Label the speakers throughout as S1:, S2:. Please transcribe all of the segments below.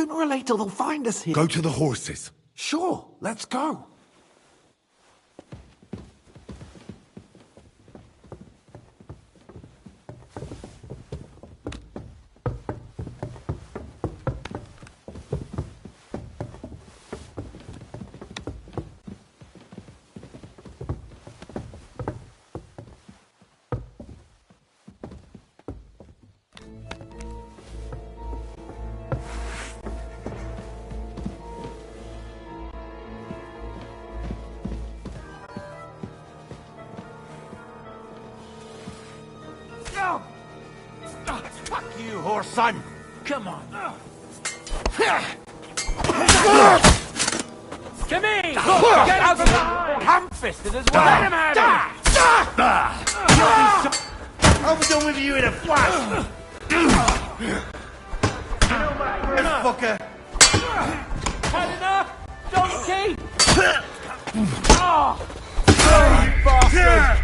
S1: Sooner or later they'll find us here.
S2: Go to the horses.
S1: Sure, let's go.
S3: Fuck you, horse son! Come on. To me! Get out of the ham-fisted as well! Let him have it!
S4: I'll be done with you in a flash! Fucker!
S3: Had enough, donkey! Oh! You bastard!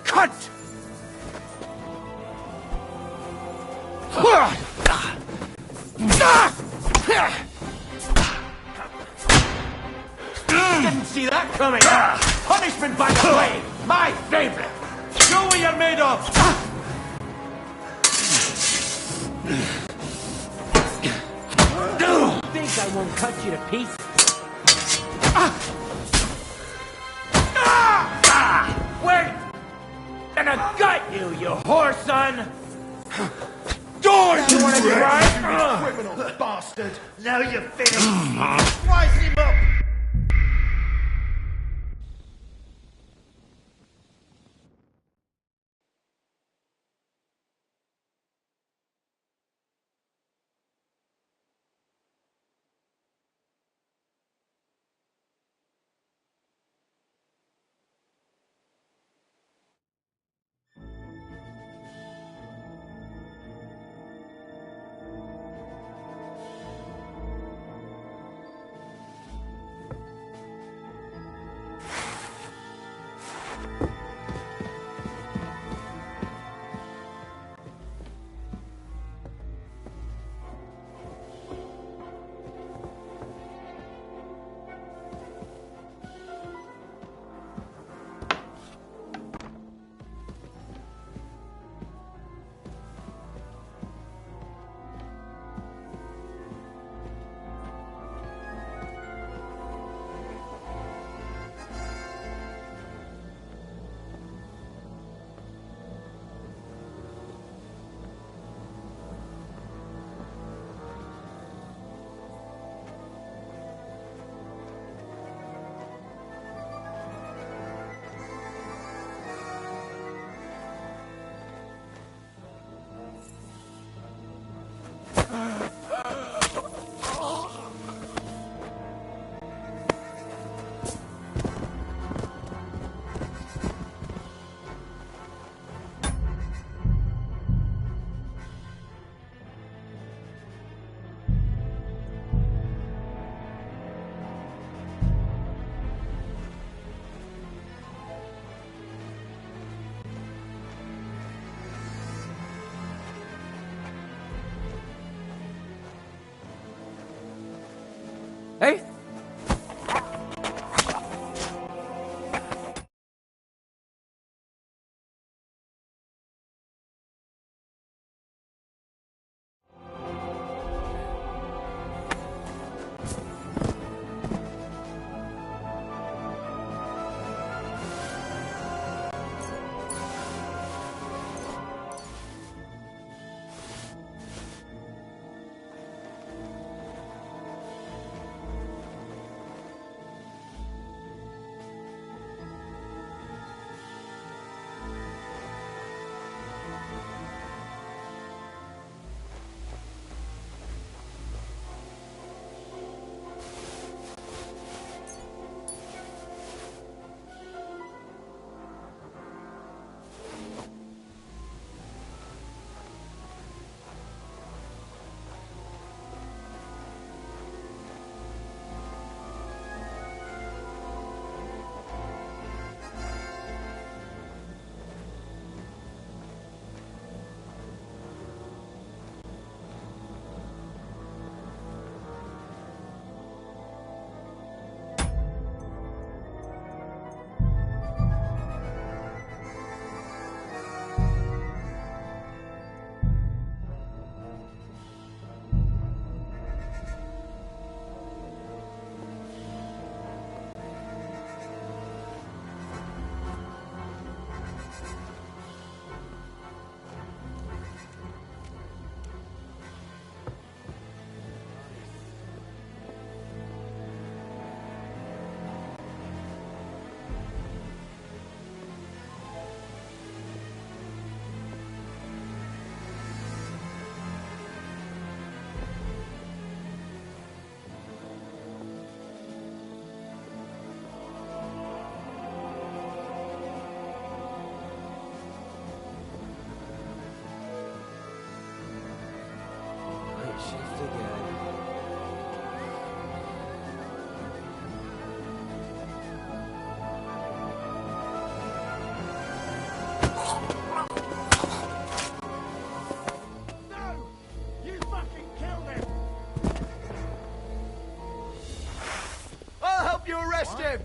S3: Cunt! Didn't see that coming! Punishment by the blade! My favorite! Show what you're made of! Think I won't cut you to pieces? Where? Gonna gut you, you whore son!
S4: Die,
S3: You wanna be right?
S4: criminal bastard! Now you're finished! Slice him up!
S3: Hey?
S2: I'll help you arrest him!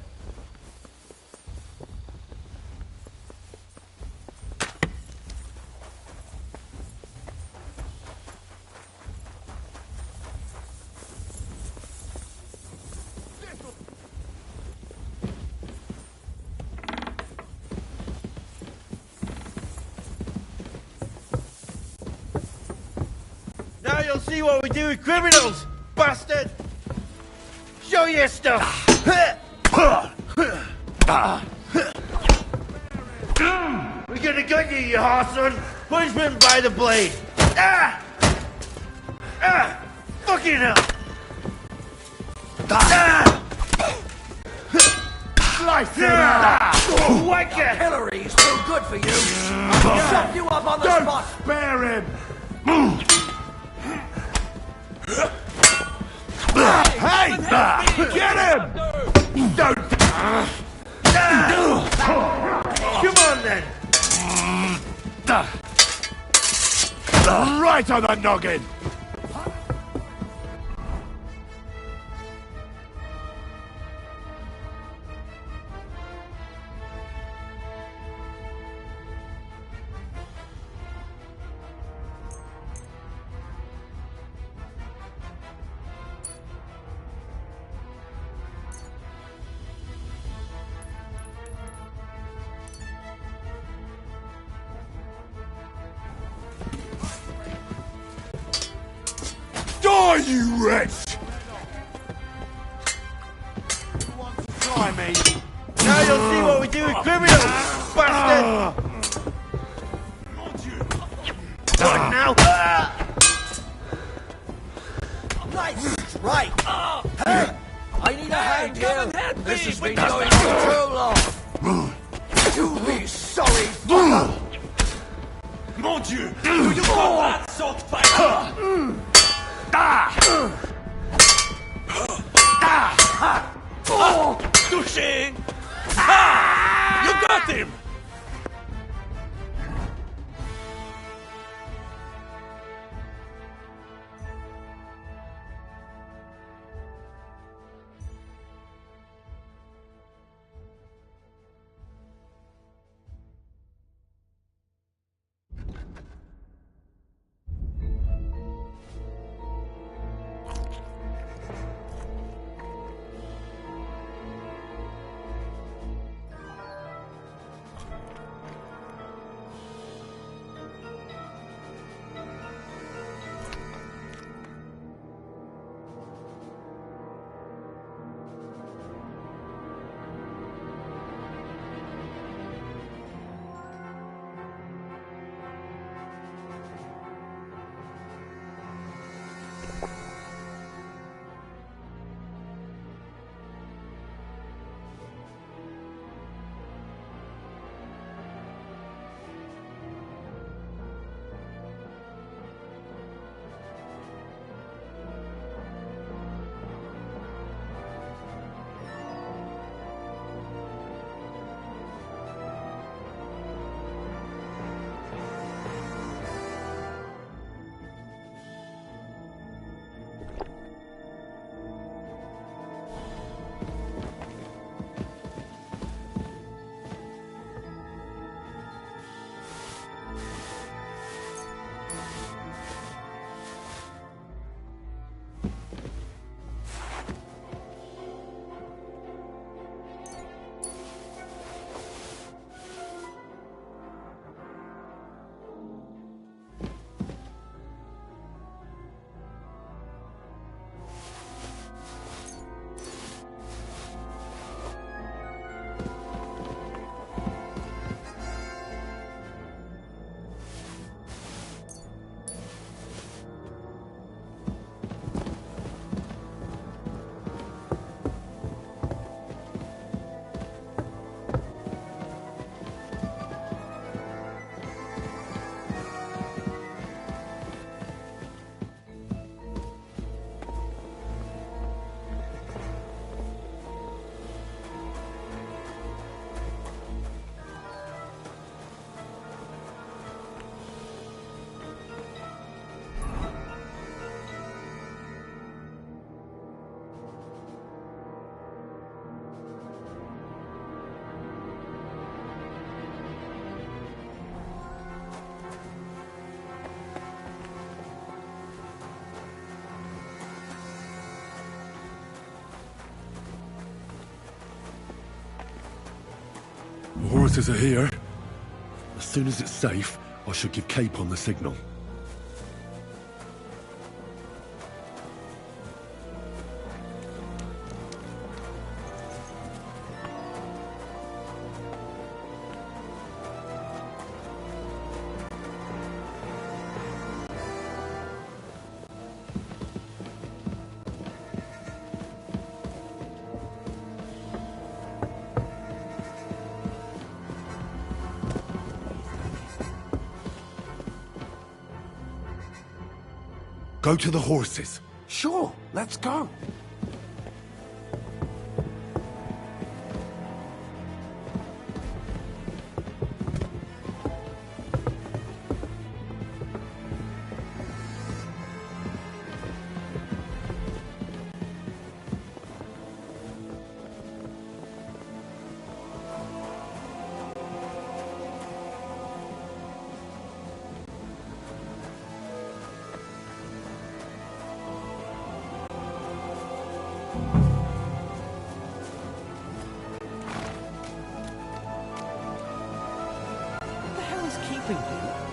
S4: Now you'll see what we do with criminals, bastard! Show your stuff! We're gonna gut you, you horseman! Punishment by the blade! Ah! Ah! Fucking hell! Ah!
S1: Slice him
S4: Ah!
S1: out!
S4: Wanker!
S2: Hillary's too good for you! I'll chop you up on the
S1: Don't
S2: spot!
S1: spare him! Hey! Get him! Don't!
S4: Come on then!
S1: Right on the noggin! Die, you wretch! Try me!
S4: Now you'll see what we do with criminals, bastard! What now?
S2: Nice! Right! Hey! I need a hand here! This has been going on too long! You'll be sorry, fucker!
S3: Mon Dieu! Do you call that salt fire? Touché! You got him!
S5: The horses are here. As soon as it's safe, I should give Cape on the signal. Go to the horses.
S3: Sure, let's go.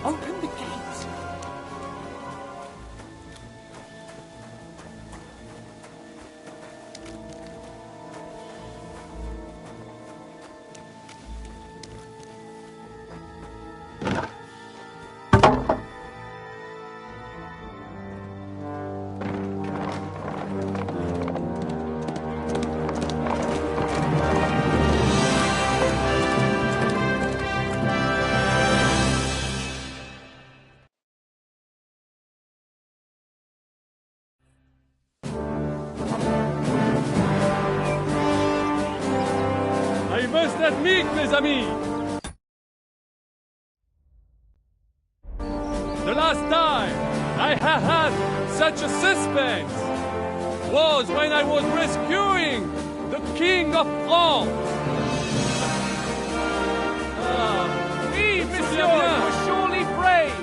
S3: Open the gates.
S6: Admit, mes amis! The last time I have had such a suspense was when I was rescuing the King of France.
S3: Oui, monsieur, you were surely brave.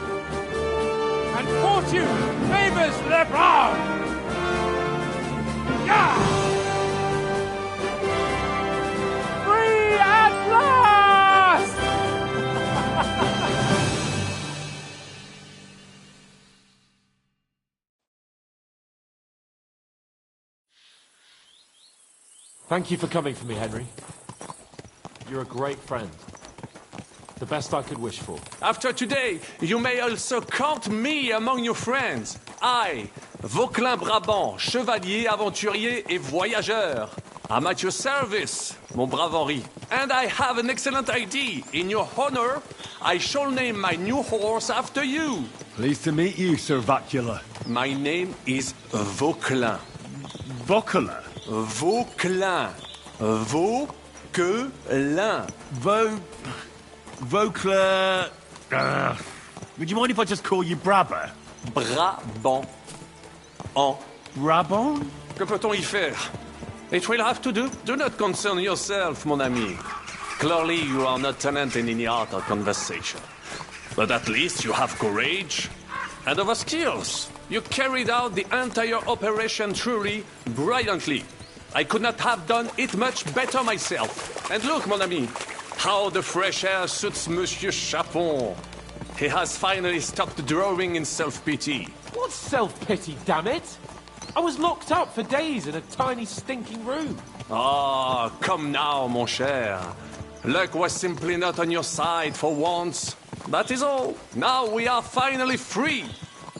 S3: And fortune favors the brave. Yeah! Free at last!
S7: Thank you for coming for me, Henry. You're a great friend. The best I could wish for.
S6: After today, you may also count me among your friends. I, Vauquelin Brabant, chevalier, aventurier et voyageur. I'm at your service, mon brave Henri. And I have an excellent idea. In your honor, I shall name my new horse after you.
S5: Pleased to meet you, Sir Vacula.
S6: My name is Vauquelin.
S5: Vocula?
S6: Vauquelin. Vauquelin.
S5: Vocla... would you mind if I just call you Brabber?
S6: Brabant. En.
S5: Brabant?
S6: Que peut-on y faire? It will have to do. Do not concern yourself, mon ami. Clearly, you are not tenant in any art or conversation. But at least you have courage and other skills. You carried out the entire operation truly brilliantly. I could not have done it much better myself. And look, mon ami, how the fresh air suits Monsieur Chapon. He has finally stopped drawing in self-pity.
S7: What self-pity, damn it? I was locked up for days in a tiny stinking room.
S6: Ah, come now, mon cher. Luck was simply not on your side for once. That is all. Now we are finally free.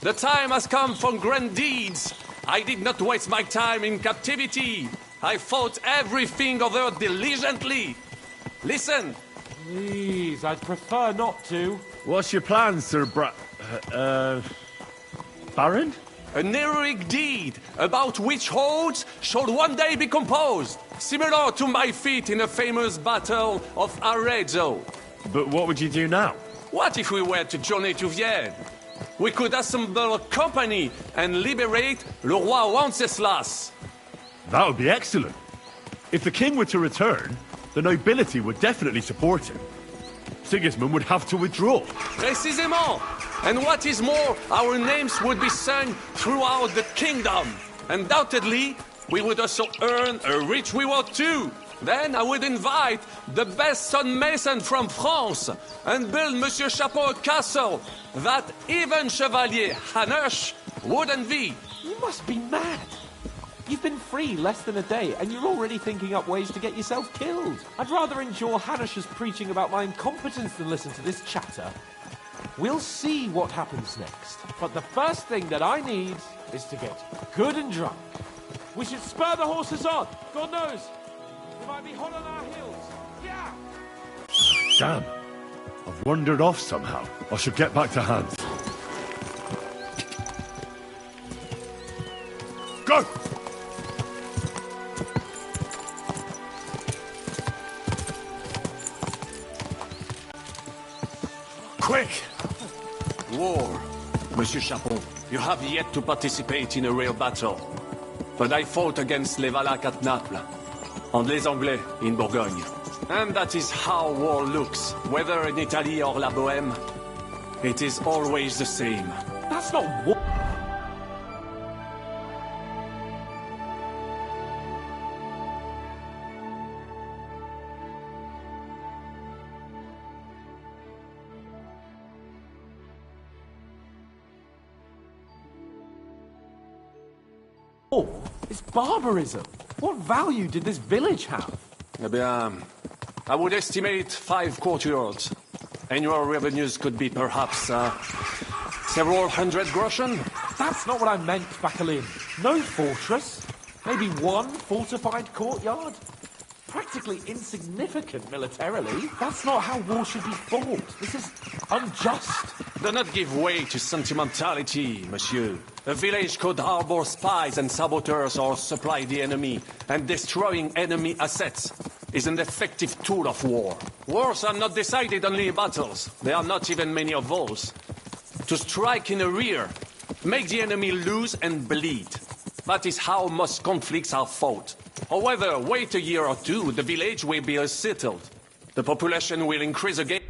S6: The time has come for grand deeds. I did not waste my time in captivity. I fought everything over diligently. Listen.
S7: Please, I'd prefer not to.
S5: What's your plan, Sir Baron?
S6: An heroic deed about which odes shall one day be composed, similar to my feat in the famous battle of Arezzo.
S5: But what would you do now?
S6: What if we were to journey to Vienne? We could assemble a company and liberate Le Roi Wenceslas.
S5: That would be excellent. If the king were to return, the nobility would definitely support him. Sigismund would have to withdraw.
S6: Précisément. And what is more, our names would be sung throughout the kingdom. Undoubtedly, we would also earn a rich reward too. Then I would invite the best stonemason from France and build Monsieur Chapeau a castle that even Chevalier Hanush would envy.
S7: You must be mad. You've been free less than a day, and you're already thinking up ways to get yourself killed. I'd rather endure Hanush's preaching about my incompetence than listen to this chatter. We'll see what happens next. But the first thing that I need is to get good and drunk. We should spur the horses on. God knows, we might be hot on our heels. Yeah!
S5: Damn. I've wandered off somehow. I should get back to Hans. Go!
S6: Quick! War. Monsieur Chapon, you have yet to participate in a real battle. But I fought against les Valaques at Naples, and les Anglais in Bourgogne. And that is how war looks, whether in Italy or La Bohème. It is always the same.
S7: That's not war. It's barbarism. What value did this village have?
S6: Eh bien, I would estimate 5 courtyards. Annual revenues could be perhaps several hundred groschen.
S7: That's not what I meant, Vachelin. No fortress. Maybe one fortified courtyard. Practically insignificant militarily. That's not how war should be fought. This is unjust.
S6: Do not give way to sentimentality, monsieur. A village could harbor spies and saboteurs or supply the enemy, and destroying enemy assets is an effective tool of war. Wars are not decided only in battles. There are not even many of those. To strike in the rear, make the enemy lose and bleed. That is how most conflicts are fought. However, wait a year or two, the village will be settled. The population will increase again.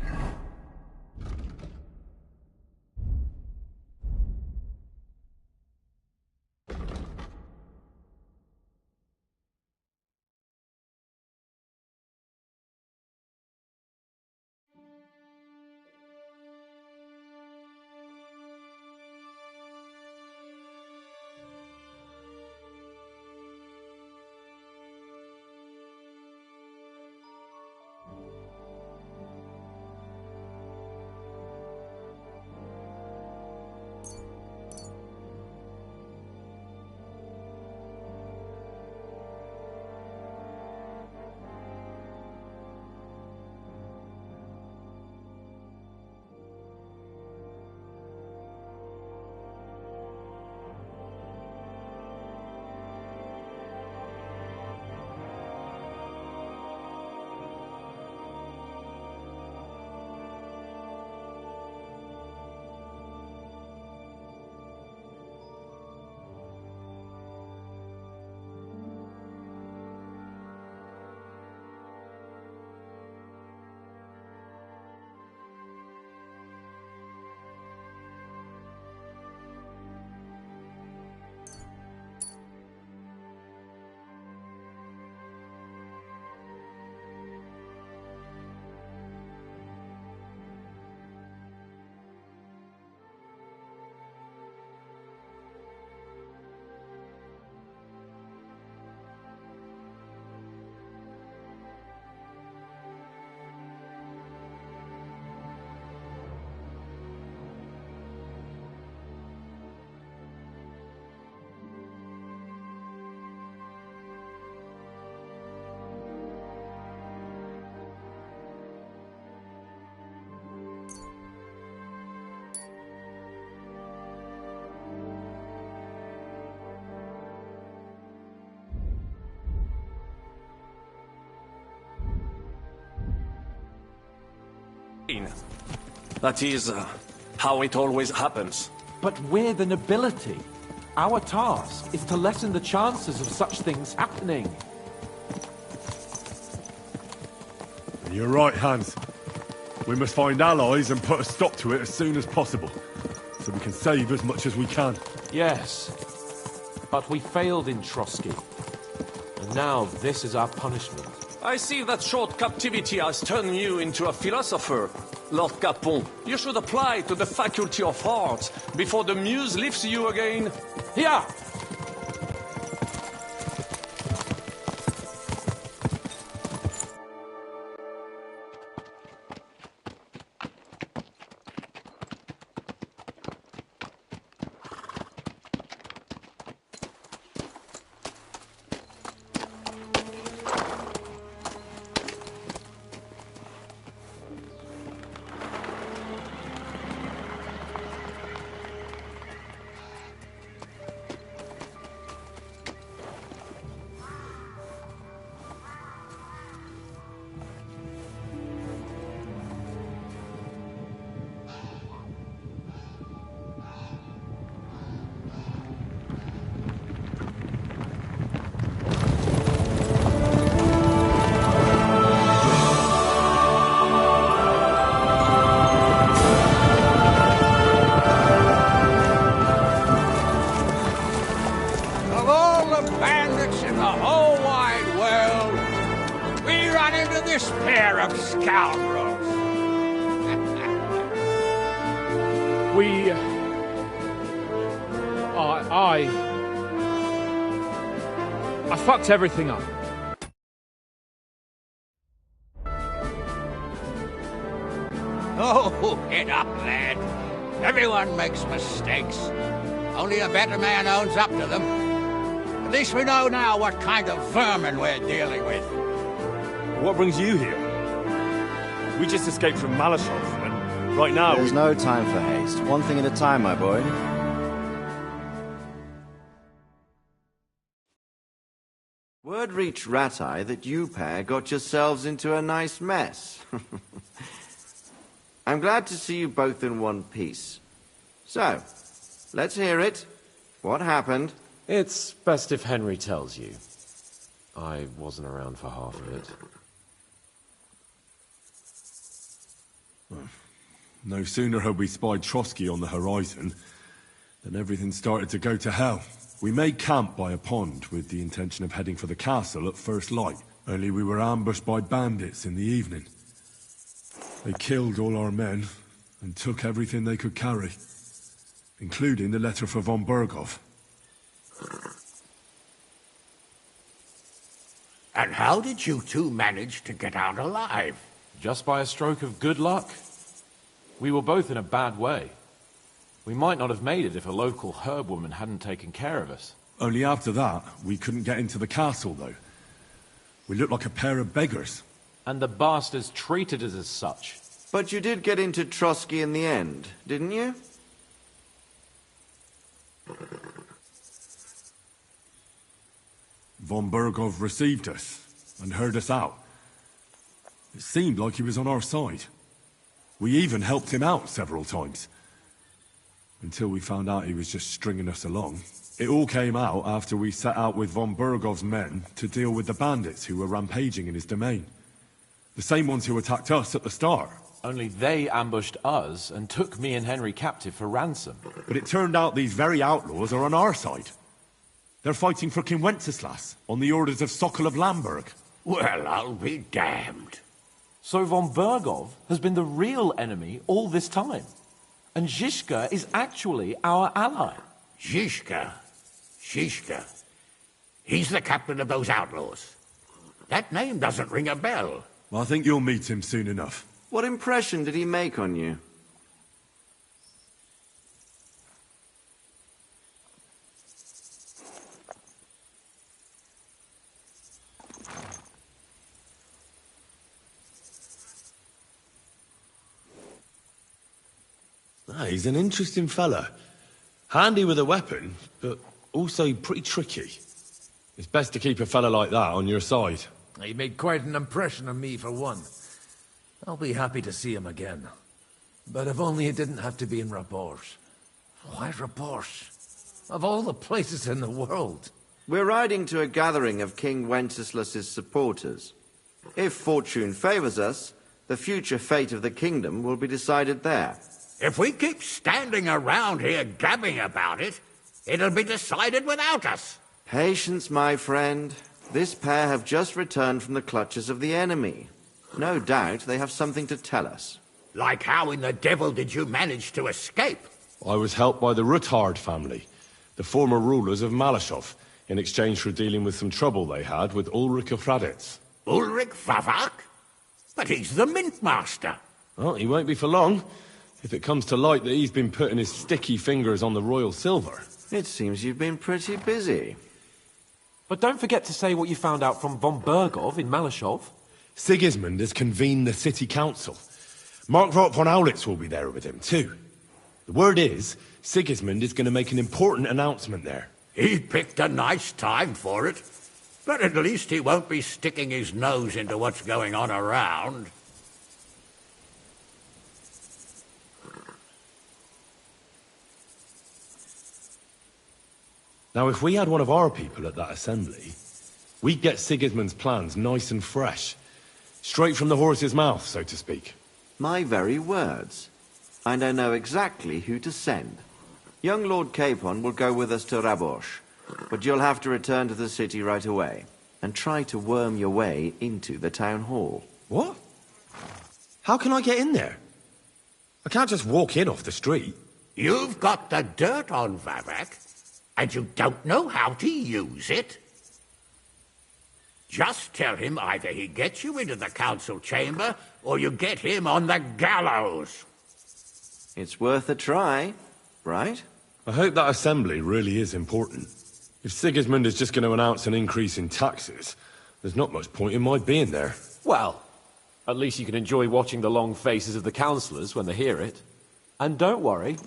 S6: That is how it always happens.
S7: But we're the nobility. Our task is to lessen the chances of such things happening.
S5: You're right, Hans. We must find allies and put a stop to it as soon as possible, so we can save as much as we can.
S7: Yes, but we failed in Trotsky. And now this is our punishment.
S6: I see that short captivity has turned you into a philosopher. Lord Capon, you should apply to the Faculty of Arts before the muse lifts you again.
S7: Here!
S3: this pair of scoundrels.
S8: I fucked everything up.
S3: Oh, get up, lad. Everyone makes mistakes. Only a better man owns up to them. At least we know now what kind of vermin we're dealing with.
S5: What brings you here? We just escaped from Malashov, and right now...
S9: There's no time for haste. One thing at a time, my boy. Word reached Ratai that you pair got yourselves into a nice mess. I'm glad to see you both in one piece. So, let's hear it. What happened?
S7: It's best if Henry tells you. I wasn't around for half of it.
S5: No sooner had we spied Trotsky on the horizon than everything started to go to hell. We made camp by a pond with the intention of heading for the castle at first light, only we were ambushed by bandits in the evening. They killed all our men and took everything they could carry, including the letter for von Berghoff.
S3: And how did you two manage to get out alive?
S7: Just by a stroke of good luck. We were both in a bad way. We might not have made it if a local herb woman hadn't taken care of us.
S5: Only after that, we couldn't get into the castle, though. We looked like a pair of beggars.
S7: And the bastards treated us as such.
S9: But you did get into Trotsky in the end, didn't you?
S5: Von Berghoff received us and heard us out. It seemed like he was on our side. We even helped him out several times. Until we found out he was just stringing us along. It all came out after we set out with von Berghoff's men to deal with the bandits who were rampaging in his domain. The same ones who attacked us at the start.
S7: Only they ambushed us and took me and Henry captive for ransom.
S5: But it turned out these very outlaws are on our side. They're fighting for King Wenceslas on the orders of Sokol of Lamberg.
S3: Well, I'll be damned.
S7: So von Berghoff has been the real enemy all this time. And Zizka is actually our ally.
S3: Zizka? He's the captain of those outlaws. That name doesn't ring a bell.
S5: Well, I think you'll meet him soon enough.
S9: What impression did he make on you?
S10: He's an interesting fella. Handy with a weapon, but also pretty tricky. It's best to keep a fella like that on your side.
S11: He made quite an impression on me, for one.
S2: I'll be happy to see him again. But if only it didn't have to be in Rabosh. Why Rabosh? Of all the places in the world.
S9: We're riding to a gathering of King Wenceslas's supporters. If fortune favors us, the future fate of the kingdom will be decided there.
S3: If we keep standing around here gabbing about it, it'll be decided without us.
S9: Patience, my friend. This pair have just returned from the clutches of the enemy. No doubt they have something to tell us.
S3: Like how in the devil did you manage to escape?
S10: I was helped by the Ruthard family, the former rulers of Malashov, in exchange for dealing with some trouble they had with Ulrich of Raditz.
S3: Ulrich Favak? But he's the mint master.
S10: Well, he won't be for long, if it comes to light that he's been putting his sticky fingers on the royal silver.
S9: It seems you've been pretty busy.
S7: But don't forget to say what you found out from von Bergov in Malashov.
S10: Sigismund has convened the city council. Markvart von Aulitz will be there with him, too. The word is, Sigismund is going to make an important announcement there.
S3: He picked a nice time for it. But at least he won't be sticking his nose into what's going on around.
S10: Now, if we had one of our people at that assembly, we'd get Sigismund's plans nice and fresh. Straight from the horse's mouth, so to speak.
S9: My very words. And I know exactly who to send. Young Lord Capon will go with us to Rabosh, but you'll have to return to the city right away, and try to worm your way into the town hall.
S10: What? How can I get in there? I can't just walk in off the street.
S3: You've got the dirt on Vavak, and you don't know how to use it? Just tell him either he gets you into the council chamber, or you get him on the gallows.
S9: It's worth a try, right?
S10: I hope that assembly really is important. If Sigismund is just going to announce an increase in taxes, there's not much point in my being there.
S7: Well, at least you can enjoy watching the long faces of the councillors when they hear it. And don't worry,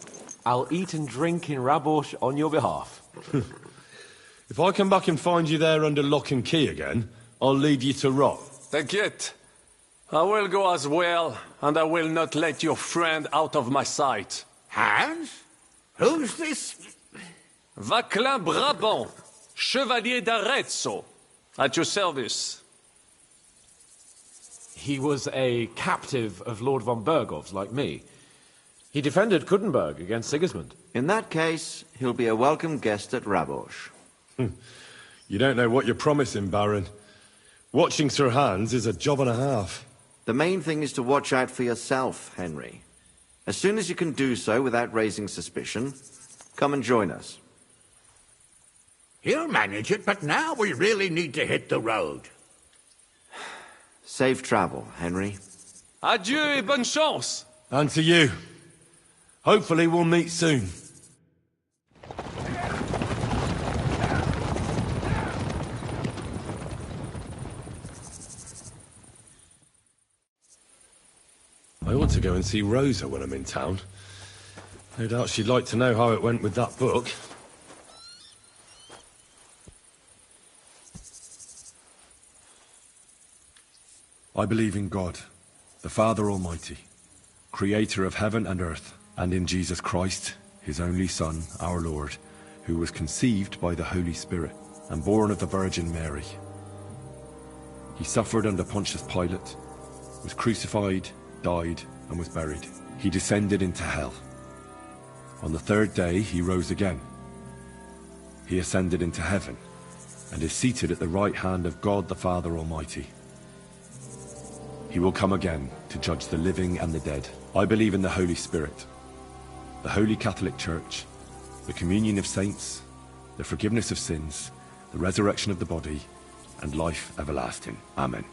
S7: I'll eat and drink in Rabosh on your behalf.
S10: If I come back and find you there under lock and key again, I'll leave you to rot.
S6: T'inquiète. I will go as well, and I will not let your friend out of my sight.
S3: Hans? Who's this?
S6: Vaclin Brabant, Chevalier d'Arezzo, at your service.
S7: He was a captive of Lord von Bergov's, like me. He defended Kuddenberg against Sigismund.
S9: In that case, he'll be a welcome guest at Rabosh.
S10: You don't know what you're promising, Baron. Watching Sir Hans is a job and a half.
S9: The main thing is to watch out for yourself, Henry. As soon as you can do so without raising suspicion, come and join us.
S3: He'll manage it, but now we really need to hit the road.
S9: Safe travel, Henry.
S6: Adieu et bonne chance!
S10: And to you. Hopefully we'll meet soon. I ought to go and see Rosa when I'm in town. No doubt she'd like to know how it went with that book. I believe in God, the Father Almighty, creator of heaven and earth, and in Jesus Christ, his only Son, our Lord, who was conceived by the Holy Spirit and born of the Virgin Mary. He suffered under Pontius Pilate, was crucified, died, and was buried. He descended into hell. On the third day, he rose again. He ascended into heaven and is seated at the right hand of God the Father Almighty. He will come again to judge the living and the dead. I believe in the Holy Spirit, the Holy Catholic Church, the communion of saints, the forgiveness of sins, the resurrection of the body, and life everlasting. Amen.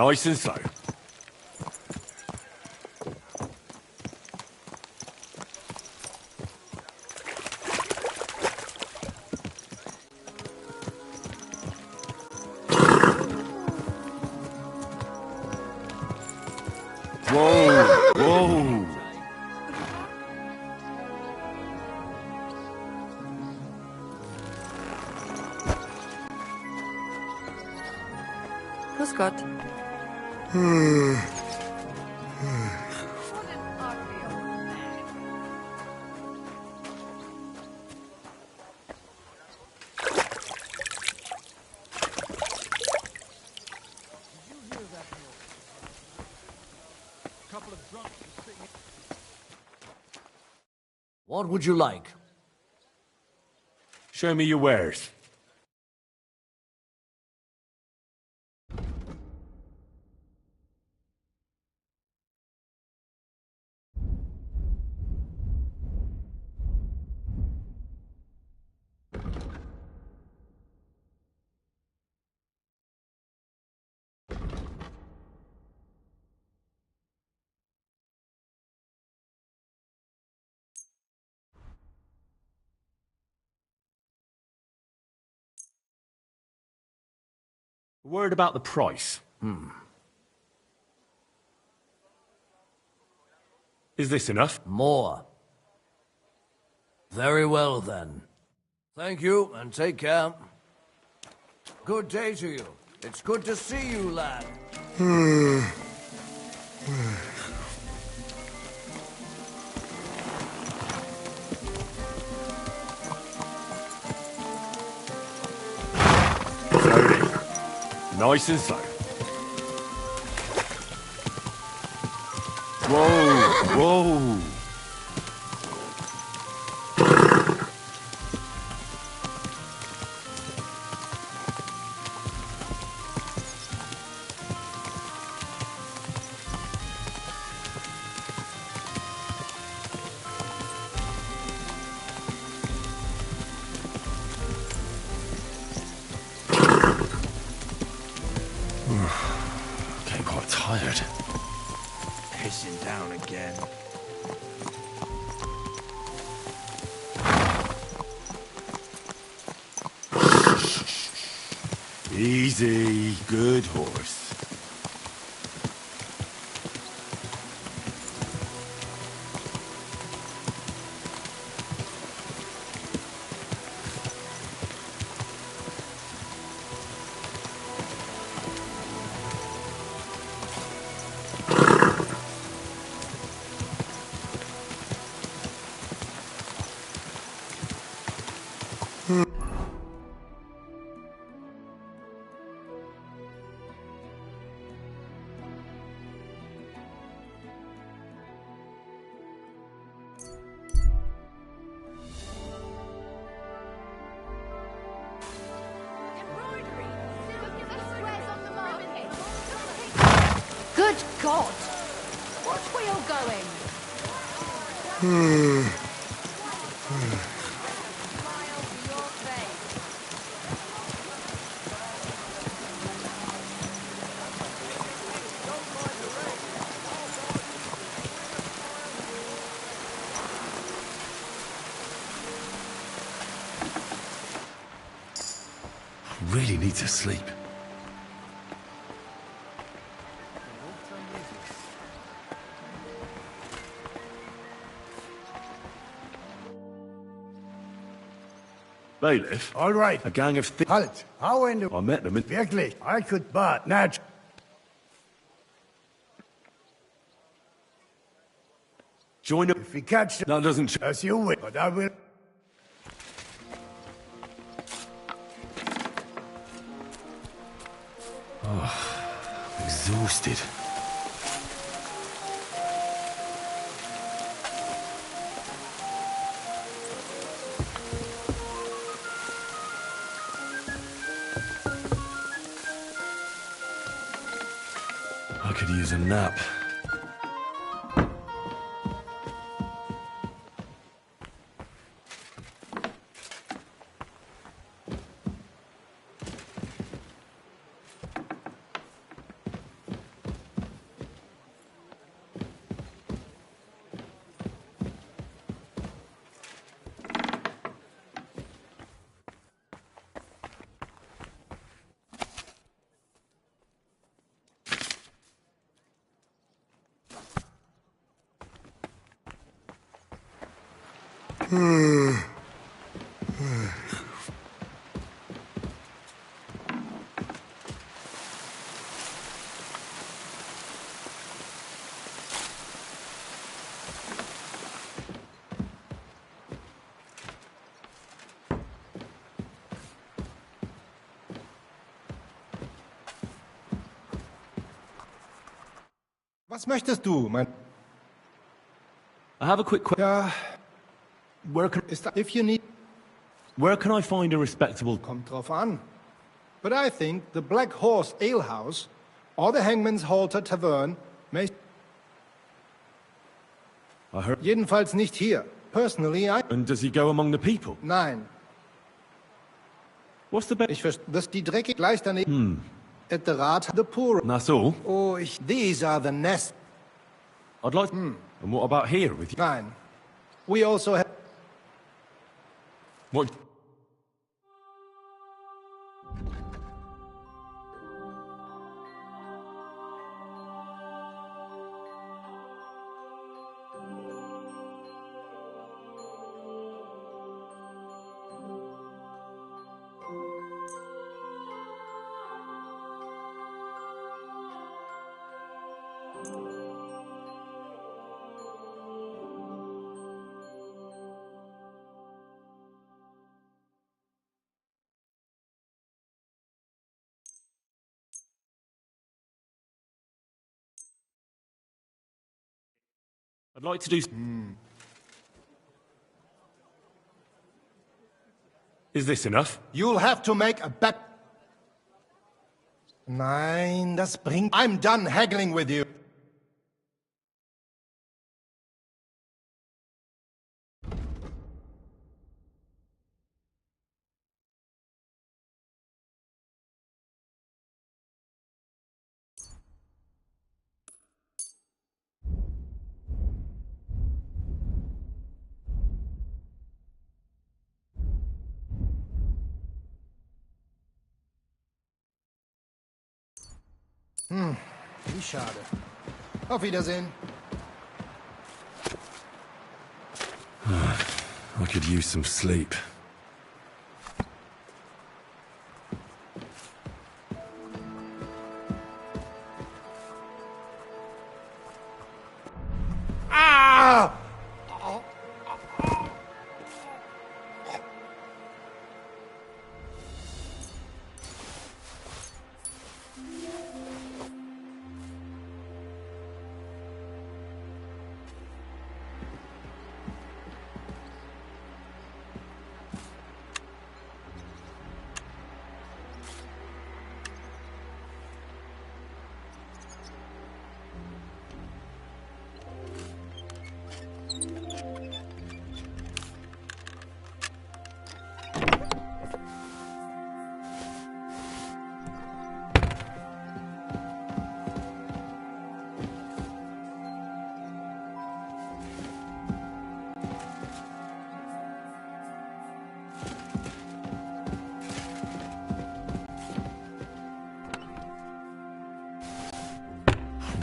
S5: Nice and slow. Whoa! Whoa!
S2: Grüß Gott. What would you like?
S5: Show me your wares. A word about the price. Is this enough?
S2: More. Very well, then. Thank you, and take care. Good day to you. It's good to see you, lad.
S5: Slowly. Nice and slow. Whoa! Whoa! Getting quite tired.
S1: Pissing down again.
S5: Easy, good horse.
S11: Good God! What wheel going?
S5: Really need to sleep. Bailiff?
S1: All right.
S5: A gang of
S1: Halt. How in the...
S5: I met them in...
S1: Wirklich? I could but not...
S5: Join up.
S1: If we catch them...
S5: That doesn't...
S1: As you will. But I will...
S5: Exhausted. I could use a nap.
S12: Was möchtest du, mein...
S10: I have a quick question.
S12: Ja,
S10: Where can I find a respectable...
S12: Kommt drauf an. But I think the Black Horse Ale House or the Hangman's Halter Tavern may...
S10: I heard...
S12: Jedenfalls nicht hier. Personally,
S10: And does he go among the people?
S12: Nein.
S10: What's the best...
S12: Ich verstehe, dass die dreckig gleich daneben... At the Rat, the poor...
S10: And that's all?
S12: Oh, these are the nest...
S10: I'd like... And what about here with you?
S12: Nein. We also have...
S10: What... I'd like to do... Is this enough?
S12: You'll have to make a bet... Nein, das bringt... I'm done haggling with you. Wie schade. Auf Wiedersehen.
S10: I could use some sleep.
S12: Ah!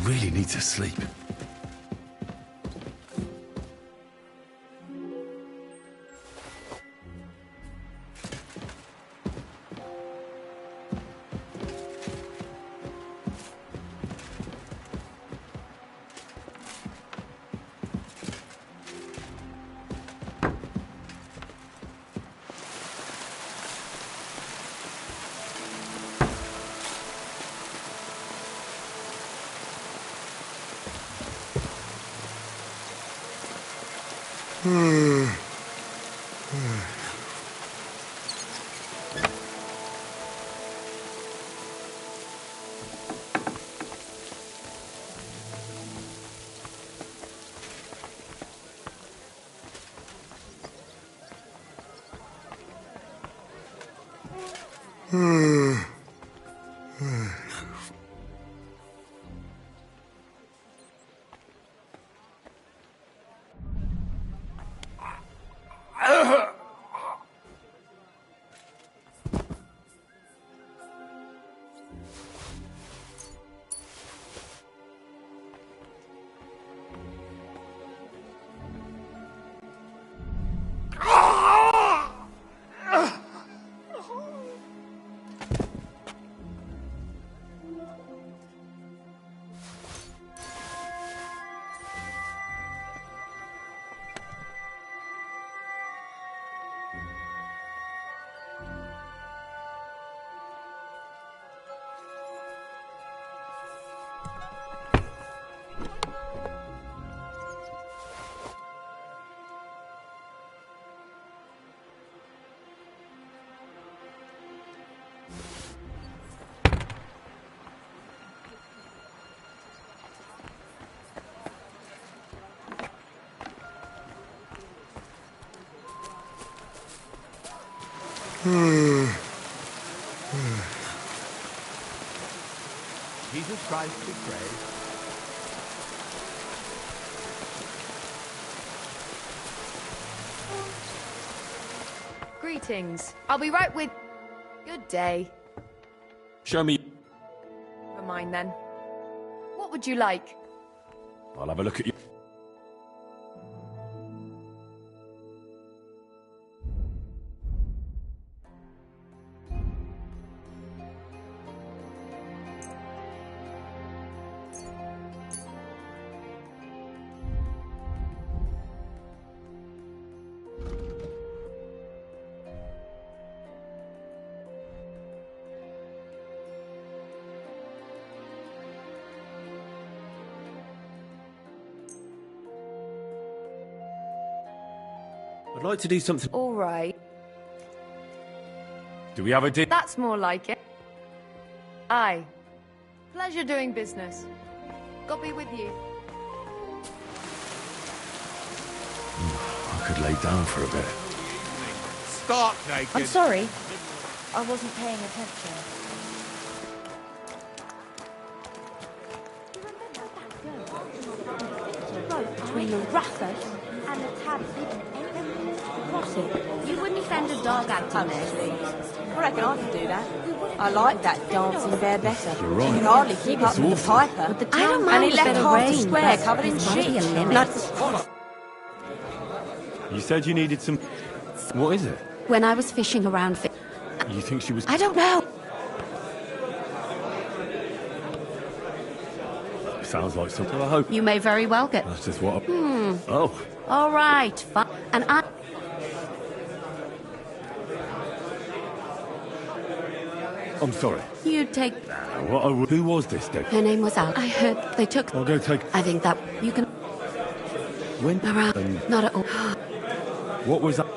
S10: Really need to sleep.
S3: Jesus Christ be praised.
S11: Greetings. I'll be right with... Good day.
S10: Show me.
S11: Never mind then. What would you like?
S10: I'll have a look at you. I'd like to do something.
S11: All right.
S10: Do we have a deal?
S11: That's more like it. Aye. Pleasure doing business. God be with you.
S10: I could lay down for a bit.
S3: Stark naked.
S13: I'm sorry. I wasn't paying attention. Between the Rathos and the Tab
S14: You wouldn't send a dog out to this. I reckon I could do that. I like that dancing bear better.
S10: You're right.
S14: He can hardly keep up with the piper.
S11: I don't mind
S14: and he
S11: a
S14: left
S11: bit of
S14: half the
S11: rain,
S14: square
S11: but
S14: covered in
S11: there's gotta be a
S14: shit.
S11: limit.
S10: You said you needed some... What is it?
S14: When I was fishing around...
S10: You think she was...
S14: I don't know.
S10: Sounds like something I hope.
S14: You may very well get...
S10: That's just what I... Oh.
S14: All right, fine. And I...
S10: I'm sorry.
S14: You take...
S10: What I would... Who was this, Dave?
S14: Her name was Al. I heard they took...
S10: I'll go take...
S14: I think that you can...
S10: When?
S14: Around... Not at all.
S10: What was that?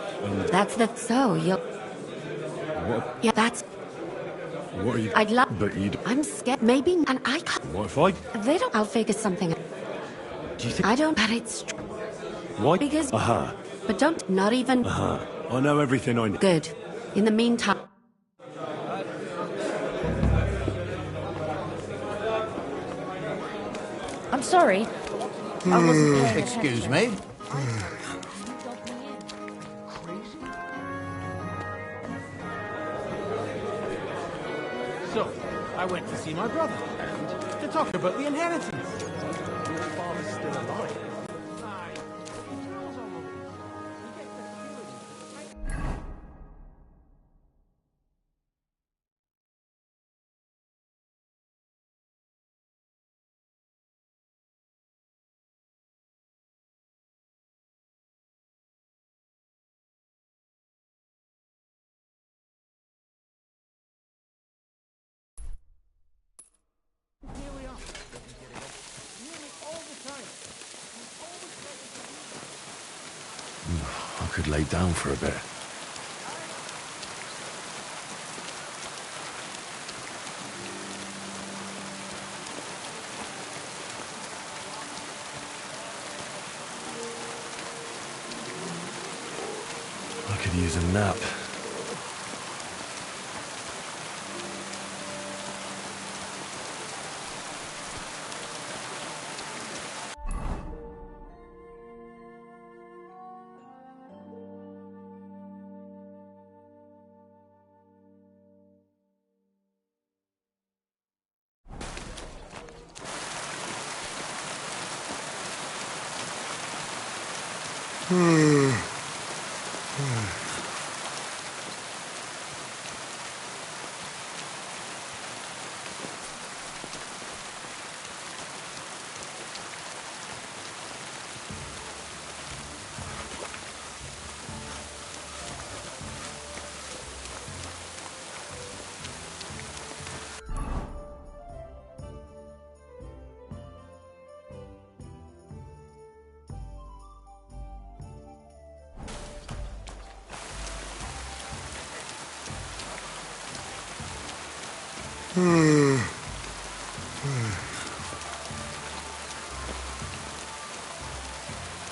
S14: That's the... So, you'll...
S10: What?
S14: Yeah, that's...
S10: What are you...
S14: I'd love...
S10: But you...
S14: I'm scared. Maybe... And I can't...
S10: What if I...
S14: They don't... I'll figure something out.
S10: Do you think...
S14: I don't... But it's...
S10: Why?
S14: Because...
S10: Aha.
S14: But don't... Not even...
S10: Aha. I know everything I need.
S14: Good. In the meantime...
S13: I'm sorry. I wasn't paying
S3: Excuse me.
S7: So, I went to see my brother, and to talk about the inheritance. Your father's still alive.
S10: I could lay down for a bit. I could use a nap.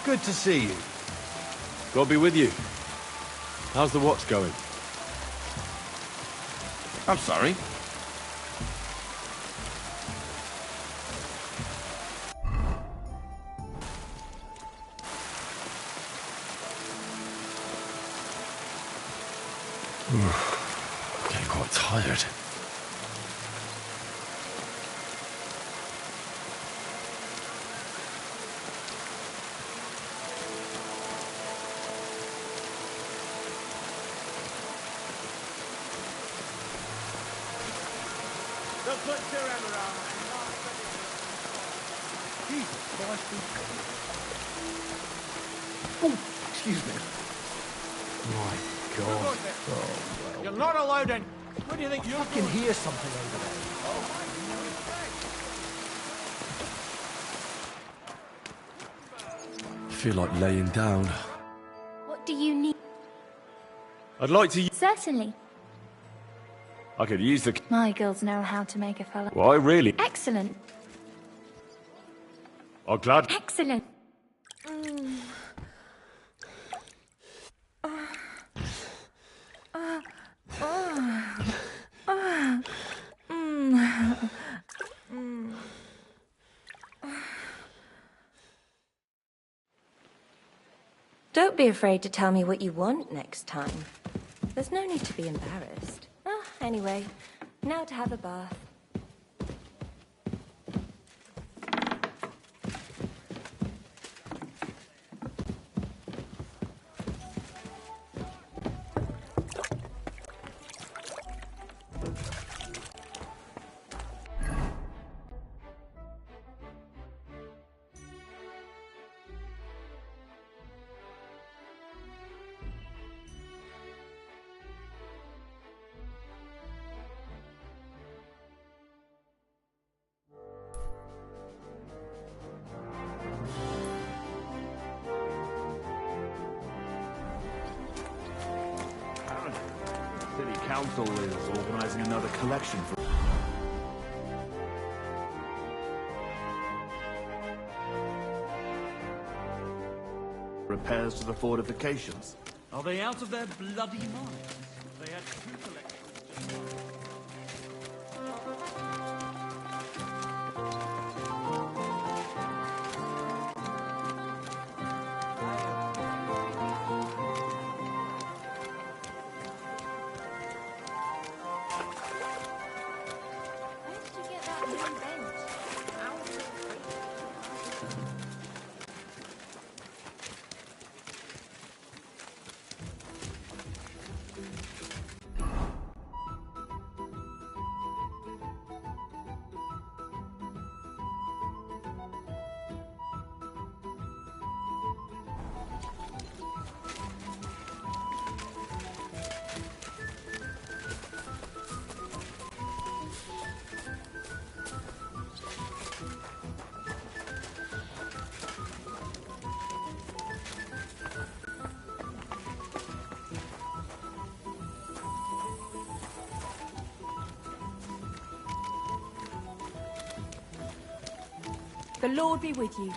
S4: Good to see you.
S10: God be with you. How's the watch going?
S4: I'm sorry.
S10: I'm getting quite tired.
S4: Don't put your hand around.
S2: Jesus Christ. Oh, excuse me.
S8: My God.
S2: Oh,
S3: You're not allowed in. Where do you think you're
S2: I can hear something over there.
S10: I feel like laying down.
S13: What do you need?
S10: I'd like to...
S13: Certainly.
S10: I could use the...
S13: My girls know how to make a fella.
S10: Why, really?
S13: Excellent.
S10: I'm glad...
S13: Excellent. Don't be afraid to tell me what you want next time. There's no need to be embarrassed. Anyway, now to have a bath.
S15: City Council is organizing another collection for... repairs to the fortifications.
S16: Are they out of their bloody minds? They had two collections.
S14: The Lord be with you.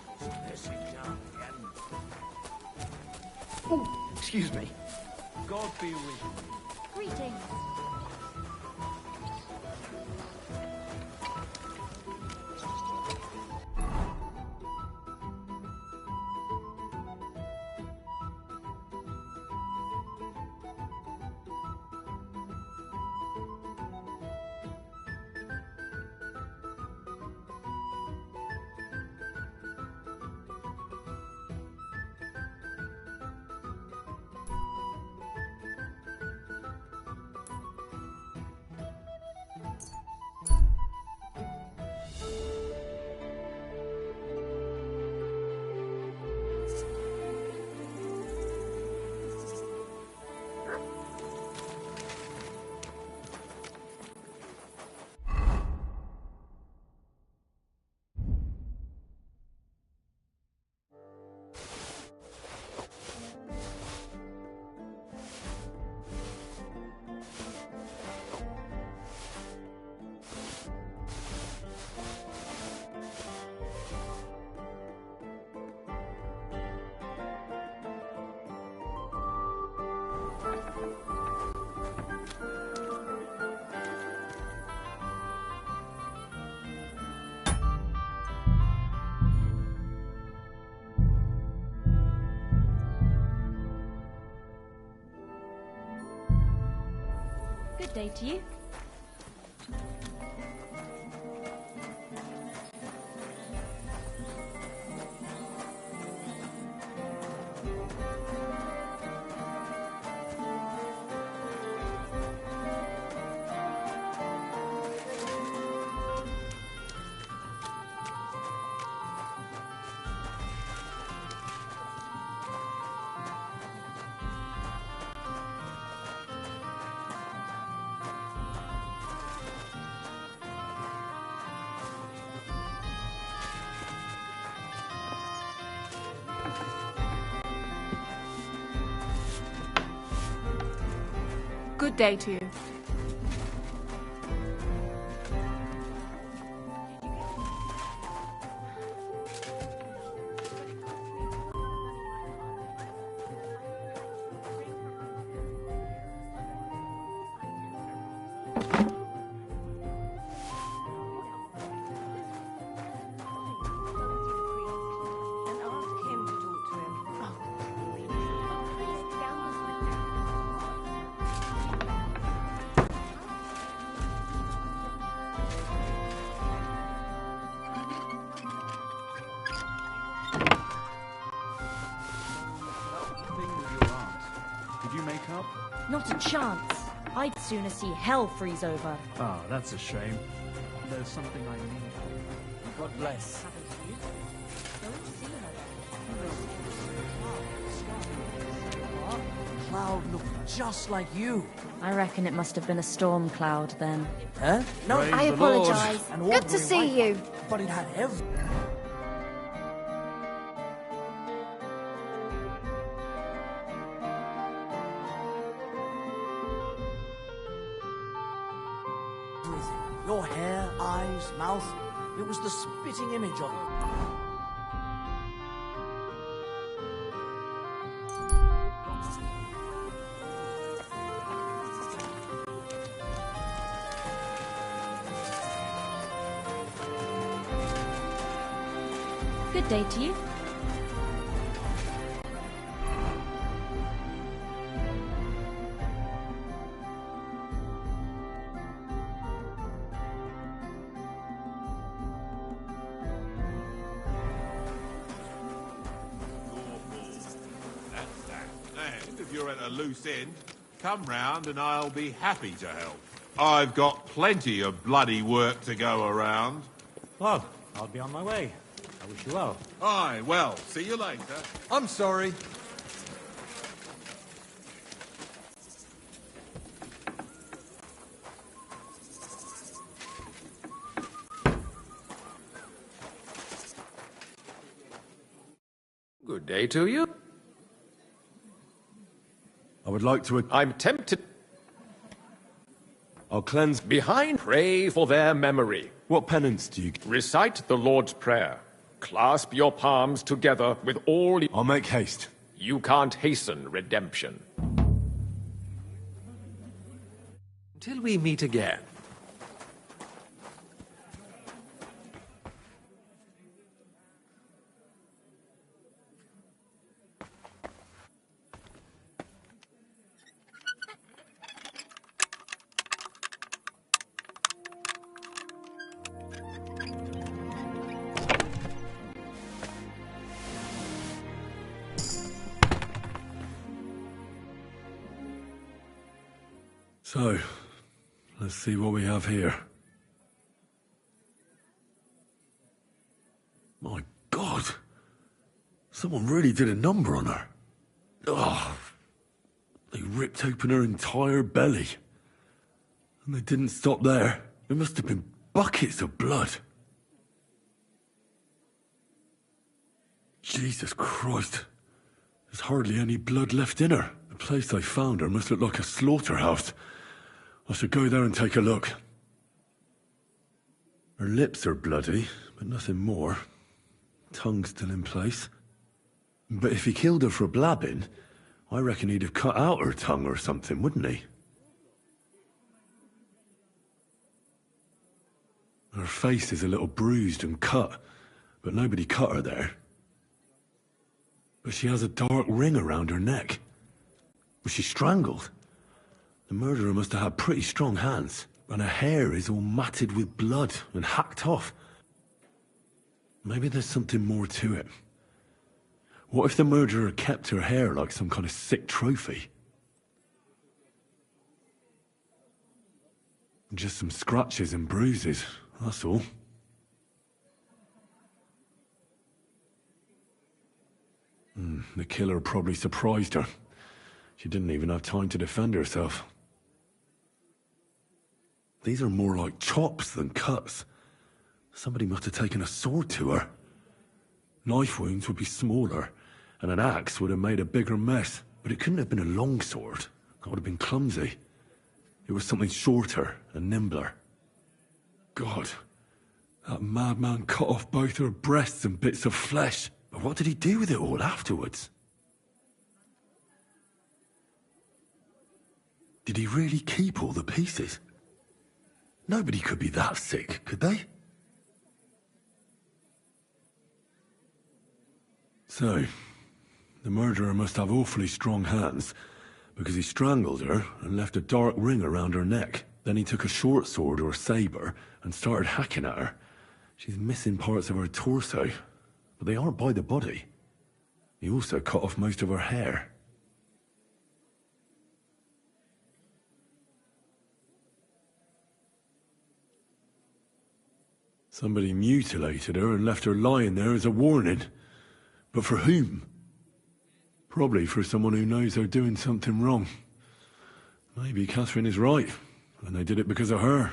S2: Oh, excuse me.
S16: God be with you.
S13: Greetings. Good day to you.
S11: Good day to you.
S17: Not a chance. I'd sooner see hell freeze over.
S16: Oh, that's a shame. There's something I need. God bless. Cloud looked just like you.
S17: I reckon it must have been a storm cloud then.
S16: Huh?
S17: No, I apologize.
S11: Good to see you.
S16: But it had everything. Your hair, eyes, mouth, it was the spitting image of you.
S17: Good day to you.
S18: And if you're at a loose end, come round and I'll be happy to help. I've got plenty of bloody work to go around.
S16: Well, I'll be on my way. I wish you well.
S18: Aye, well, see you later.
S2: I'm sorry.
S19: Good day to you.
S10: I would like to...
S19: I'm tempted...
S10: I'll cleanse...
S19: Behind, pray for their memory.
S10: What penance do you...
S19: Recite the Lord's Prayer. Clasp your palms together with all...
S10: I'll make haste.
S19: You can't hasten redemption. Till we meet again.
S10: So, let's see what we have here. My God! Someone really did a number on her. Oh, they ripped open her entire belly. And they didn't stop there. There must have been buckets of blood. Jesus Christ. There's hardly any blood left in her. The place I found her must look like a slaughterhouse. I should go there and take a look. Her lips are bloody, but nothing more. Tongue still in place. But if he killed her for blabbing, I reckon he'd have cut out her tongue or something, wouldn't he? Her face is a little bruised and cut, but nobody cut her there. But she has a dark ring around her neck. Was she strangled?
S5: The murderer must have had pretty strong hands, and her hair is all matted with blood and hacked off. Maybe there's something more to it. What if the murderer kept her hair like some kind of sick trophy? Just some scratches and bruises, that's all. The killer probably surprised her. She didn't even have time to defend herself. These are more like chops than cuts. Somebody must have taken a sword to her. Knife wounds would be smaller, and an axe would have made a bigger mess. But it couldn't have been a long sword. That would have been clumsy. It was something shorter and nimbler. God, that madman cut off both her breasts and bits of flesh. But what did he do with it all afterwards? Did he really keep all the pieces? Nobody could be that sick, could they? So, the murderer must have awfully strong hands, because he strangled her and left a dark ring around her neck. Then he took a short sword or a saber and started hacking at her. She's missing parts of her torso, but they aren't by the body. He also cut off most of her hair. Somebody mutilated her and left her lying there as a warning. But for whom? Probably for someone who knows they're doing something wrong. Maybe Catherine is right, and they did it because of her.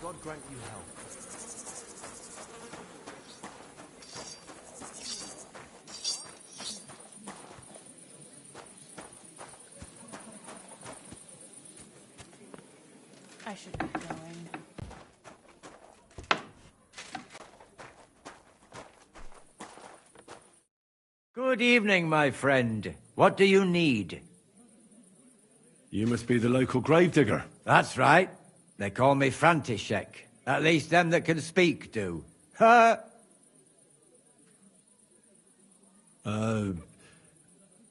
S2: God grant you help.
S20: I should be going.
S2: Good evening, my friend. What do you need?
S5: You must be the local gravedigger.
S2: That's right. They call me František. At least them that can speak do.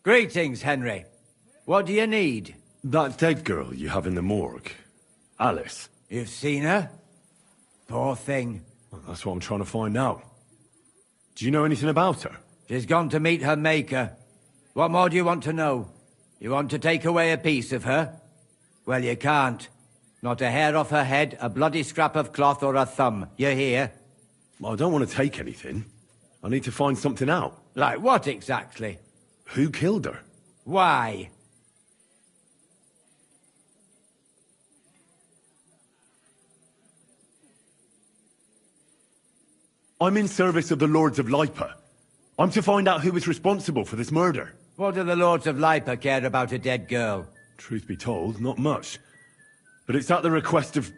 S2: Greetings, Henry. What do you need?
S5: That dead girl you have in the morgue. Alice.
S2: You've seen her? Poor thing.
S5: Well, that's what I'm trying to find out. Do you know anything about her?
S2: She's gone to meet her maker. What more do you want to know? You want to take away a piece of her? Well, you can't. Not a hair off her head, a bloody scrap of cloth, or a thumb. You hear?
S5: I don't want to take anything. I need to find something out.
S2: Like what exactly?
S5: Who killed her?
S2: Why?
S5: I'm in service of the Lords of Lipa. I'm to find out who was responsible for this murder.
S2: What do the Lords of Lipa care about a dead girl?
S5: Truth be told, not much. But it's at the request of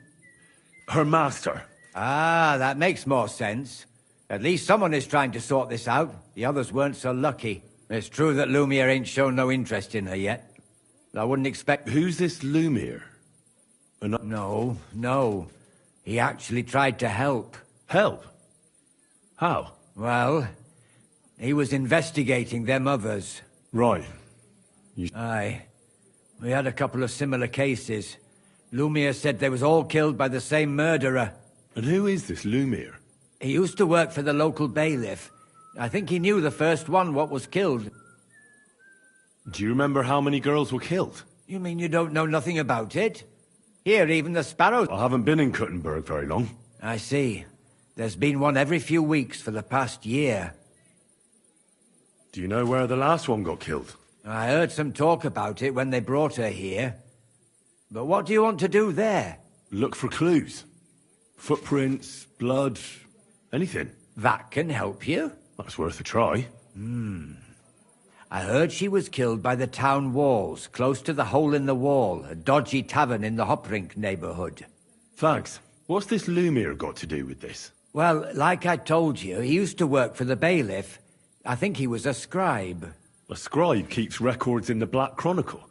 S5: her master.
S2: Ah, that makes more sense. At least someone is trying to sort this out. The others weren't so lucky. It's true that Lumiere ain't shown no interest in her yet. I wouldn't expect...
S5: Who's this Lumiere?
S2: No. He actually tried to help.
S5: Help? How?
S2: Well, he was investigating them others.
S5: Right.
S2: Aye. We had a couple of similar cases. Lumiere said they was all killed by the same murderer.
S5: And who is this Lumiere?
S2: He used to work for the local bailiff. I think he knew the first one what was killed.
S5: Do you remember how many girls were killed?
S2: You mean you don't know nothing about it? Here, even the sparrows...
S5: I haven't been in Kuttenberg very long.
S2: I see. There's been one every few weeks for the past year.
S10: Do you know where the last one got killed?
S2: I heard some talk about it when they brought her here. But what do you want to do there?
S10: Look for clues. Footprints, blood, anything.
S2: That can help you.
S10: That's worth a try.
S2: I heard she was killed by the town walls, close to the Hole in the Wall, a dodgy tavern in the Hoprink neighborhood.
S10: Thanks. What's this Lumiere got to do with this?
S2: Well, like I told you, he used to work for the bailiff. I think he was a scribe.
S10: A scribe keeps records in the Black Chronicle,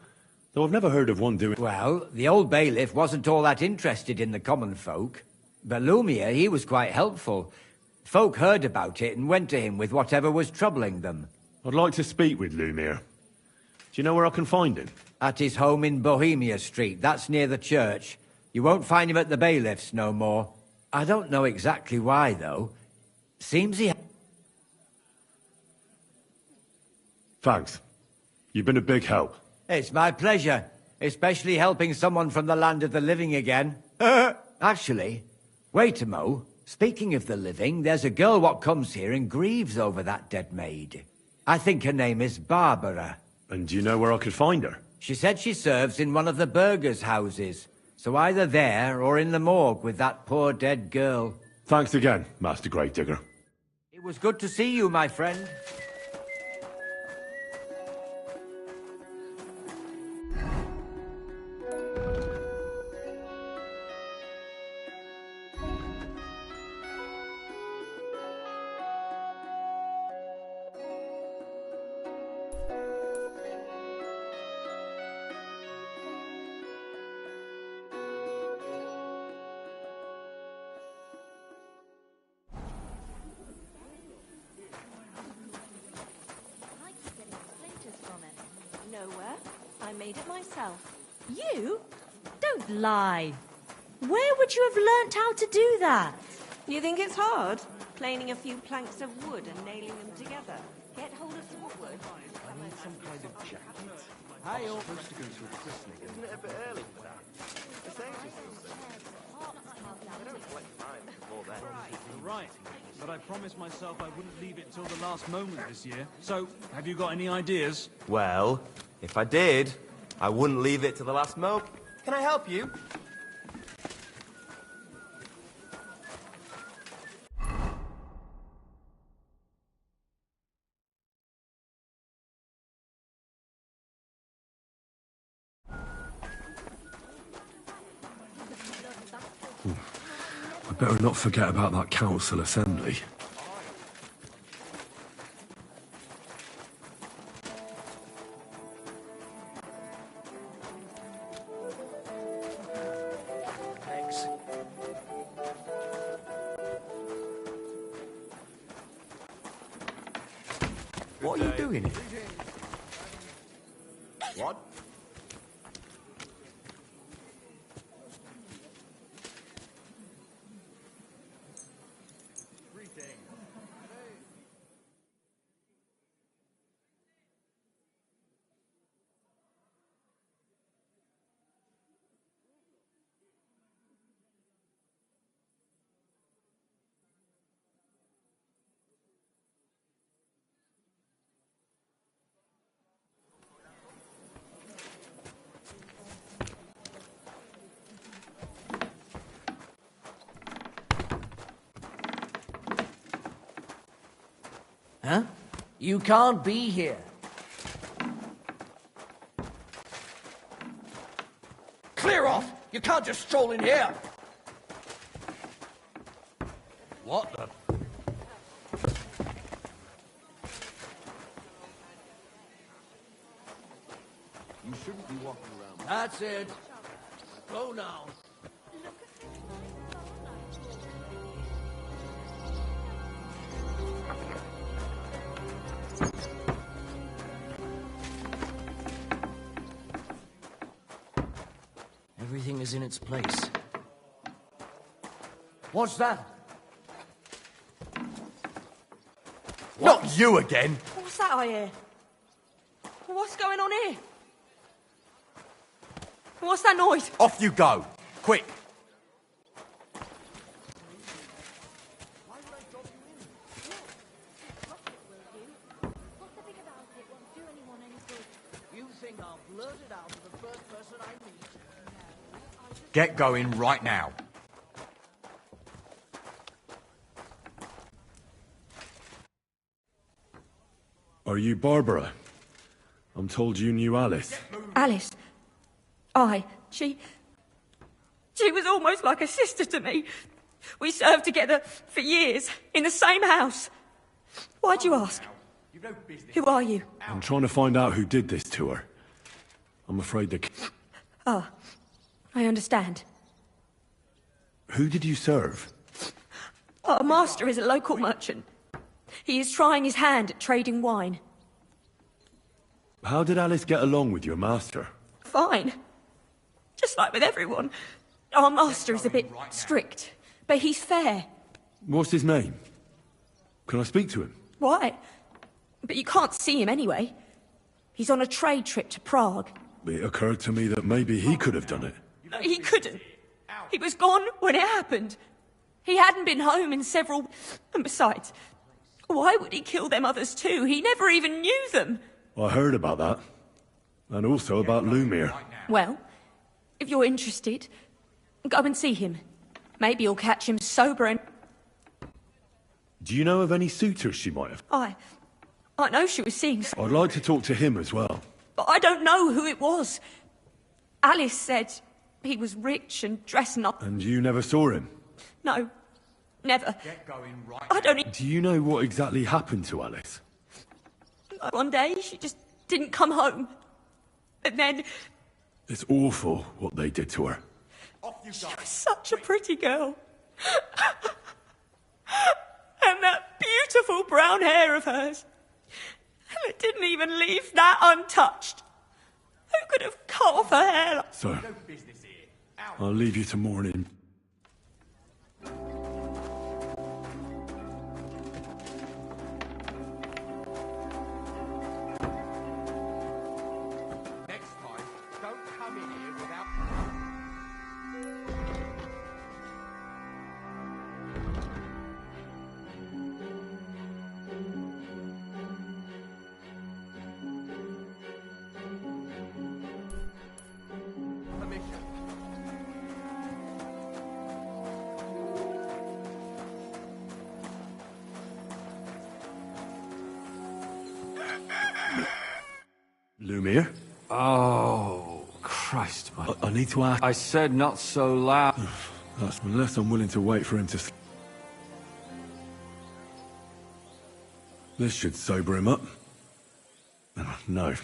S10: though I've never heard of one doing...
S2: Well, the old bailiff wasn't all that interested in the common folk. But Lumiere, he was quite helpful. Folk heard about it and went to him with whatever was troubling them.
S10: I'd like to speak with Lumiere. Do you know where I can find him?
S2: At his home in Bohemia Street. That's near the church. You won't find him at the bailiff's no more. I don't know exactly why, though. Seems he...
S10: Thanks. You've been a big help.
S2: It's my pleasure. Especially helping someone from the land of the living again. Actually, wait a mo. Speaking of the living, there's a girl what comes here and grieves over that dead maid. I think her name is Barbara.
S10: And do you know where I could find her?
S2: She said she serves in one of the burgers' houses. So either there or in the morgue with that poor dead girl.
S10: Thanks again, Master Gravedigger.
S2: It was good to see you, my friend.
S13: Nowhere. I made it myself.
S17: You? Don't lie. Where would you have learnt how to do that?
S14: You think it's hard? Planing a few planks of wood and nailing them together. Get hold of some wood.
S15: I need some kind of jacket.
S16: Hey,
S15: I'm supposed to go to a christening. Isn't it a bit early for that? It's ages since then. I don't collect mine before then.
S21: Right, but I promised myself I wouldn't leave it till the last moment this year. So, have you got any ideas?
S22: Well, if I did, I wouldn't leave it to the last moment. Can I help you?
S10: I better not forget about that council assembly.
S16: Thanks.
S22: What are you doing here?
S15: What?
S16: Huh? You can't be here. Clear off! You can't just stroll in here! What the...
S15: You shouldn't be walking around.
S16: That's it. Go now. Everything is in its place. What's that?
S22: Not you again!
S14: What's that I hear? What's going on here? What's that noise?
S22: Off you go! Quick!
S16: think I'll blurt it out to the first person I meet.
S6: Get going right now.
S10: Are you Barbara? I'm told you knew Alice.
S9: Alice. She was almost like a sister to me. We served together for years, in the same house. Why'd you ask? Who are you?
S10: I'm trying to find out who did this to her. I'm afraid the...
S9: Ah, I understand.
S10: Who did you serve?
S9: Our master is a local merchant. He is trying his hand at trading wine.
S10: How did Alice get along with your master?
S9: Fine. Just like with everyone. Our master is a bit strict, but he's fair.
S10: What's his name? Can I speak to him?
S9: Why? But you can't see him anyway. He's on a trade trip to Prague.
S10: It occurred to me that maybe he could have done it.
S9: No, he couldn't. He was gone when it happened. He hadn't been home in several... And besides, why would he kill them others too? He never even knew them.
S10: I heard about that. And also about Lumir.
S9: Well, if you're interested, go and see him. Maybe you'll catch him sober and...
S10: Do you know of any suitors she might have?
S9: I know she was seeing...
S10: I'd like to talk to him as well.
S9: But I don't know who it was. Alice said he was rich and dressing up.
S10: And you never saw him?
S9: No, never.
S6: Get going right
S9: I don't...
S10: Do you know what exactly happened to Alice?
S9: One day, she just didn't come home. And then...
S10: It's awful what they did to her.
S9: She was such a pretty girl. And that beautiful brown hair of hers. And it didn't even leave that untouched. Who could have cut off her hair like...
S10: So, I'll leave you to mourning.
S6: Next time, don't come in here without...
S10: Lumir?
S19: Oh, Christ, man.
S10: I need to ask...
S19: I said not so loud.
S10: That's unless I'm willing to wait for him to... This should sober him up. No.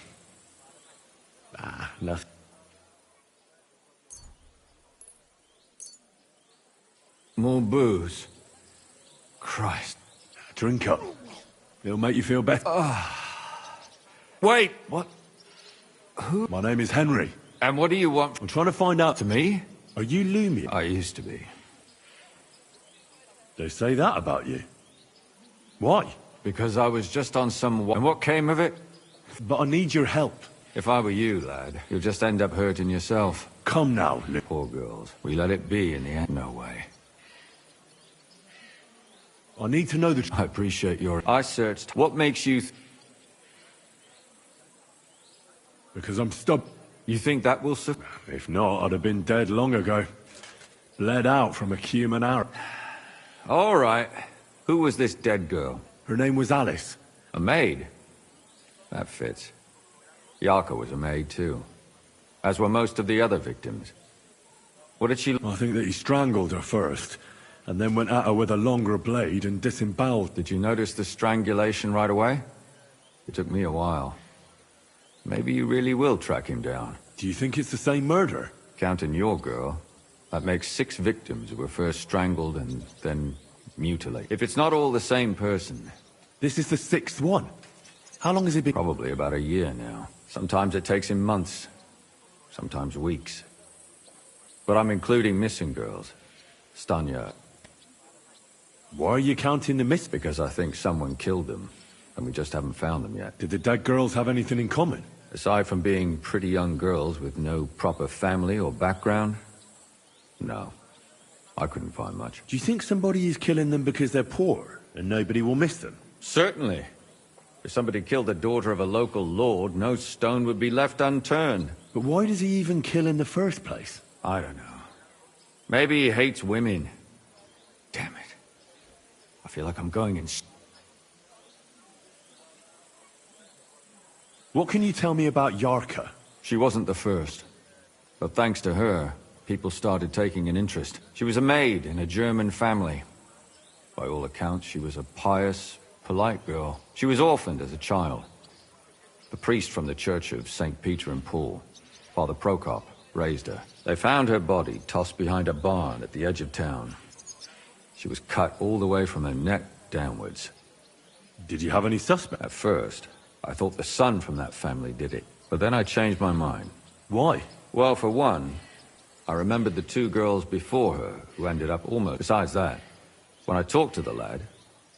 S10: Nothing.
S19: More booze. Christ.
S10: Drink up. It'll make you feel better.
S19: Wait, what? Who?
S10: My name is Henry.
S19: And what do you want?
S10: I'm trying to find out...
S19: To me?
S10: Are you Lumir?
S19: I used to be.
S10: They say that about you. Why?
S19: Because I was just on some... And what came of it?
S10: But I need your help.
S19: If I were you, lad, you'll just end up hurting yourself.
S10: Come now,
S19: Poor girls. We let it be in the end. No way.
S10: I need to know the...
S19: I appreciate your... I searched. What makes you...
S10: Because I'm stubborn.
S19: You think that will...
S10: If not, I'd have been dead long ago. Bled out from a human arrow.
S19: All right. Who was this dead girl?
S10: Her name was Alice.
S19: A maid? That fits. Yarka was a maid, too. As were most of the other victims. What did she...
S10: I think that he strangled her first, and then went at her with a longer blade and disemboweled.
S19: Did you notice the strangulation right away? It took me a while. Maybe you really will track him down.
S10: Do you think it's the same murder?
S19: Counting your girl, that makes 6 victims who were first strangled and then mutilated. If it's not all the same person...
S10: This is the 6th one. How long has it been?
S19: Probably about a year now. Sometimes it takes him months. Sometimes weeks. But I'm including missing girls. Stanya.
S10: Why are you counting the miss?
S19: Because I think someone killed them, and we just haven't found them yet.
S10: Did the dead girls have anything in common?
S19: Aside from being pretty young girls with no proper family or background, no. I couldn't find much.
S10: Do you think somebody is killing them because they're poor, and nobody will miss them?
S19: Certainly. If somebody killed the daughter of a local lord, no stone would be left unturned.
S10: But why does he even kill in the first place?
S19: I don't know. Maybe he hates women. Damn it. I feel like I'm going in...
S10: What can you tell me about Yarka?
S19: She wasn't the first. But thanks to her, people started taking an interest. She was a maid in a German family. By all accounts, she was a pious, polite girl. She was orphaned as a child. The priest from the church of St. Peter and Paul, Father Prokop, raised her. They found her body tossed behind a barn at the edge of town. She was cut all the way from her neck downwards.
S10: Did you have any suspects?
S19: At first, I thought the son from that family did it. But then I changed my mind.
S10: Why?
S19: Well, for one, I remembered the two girls before her who ended up almost... Besides that, when I talked to the lad,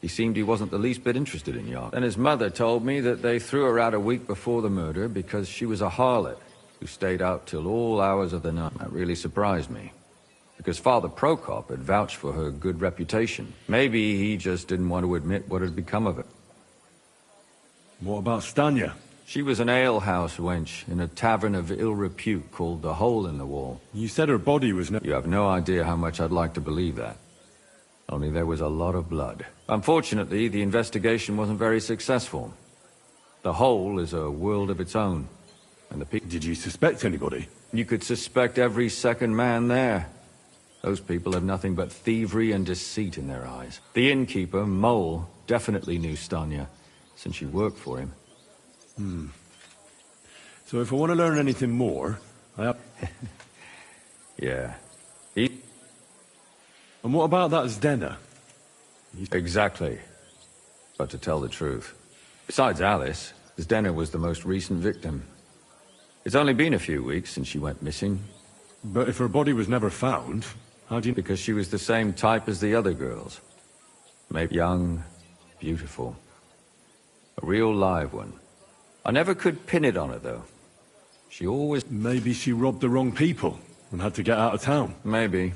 S19: he seemed he wasn't the least bit interested in Yark. Then his mother told me that they threw her out a week before the murder because she was a harlot who stayed out till all hours of the night. That really surprised me, because Father Prokop had vouched for her good reputation. Maybe he just didn't want to admit what had become of it.
S10: What about Stanya?
S19: She was an alehouse wench in a tavern of ill repute called the Hole in the Wall.
S10: You said her body was...
S19: You have no idea how much I'd like to believe that. Only there was a lot of blood. Unfortunately, the investigation wasn't very successful. The Hole is a world of its own. And the people...
S10: Did you suspect anybody?
S19: You could suspect every second man there. Those people have nothing but thievery and deceit in their eyes. The innkeeper, Mole, definitely knew Stanya, since she worked for him.
S10: So if I want to learn anything more, I have...
S19: Yeah.
S10: And what about that Zdena?
S19: Exactly. But to tell the truth, besides Alice, Zdena was the most recent victim. It's only been a few weeks since she went missing.
S10: But if her body was never found, how do you...
S19: Because she was the same type as the other girls. Maybe young, beautiful. A real live one. I never could pin it on her, though. She always...
S10: Maybe she robbed the wrong people and had to get out of town.
S19: Maybe.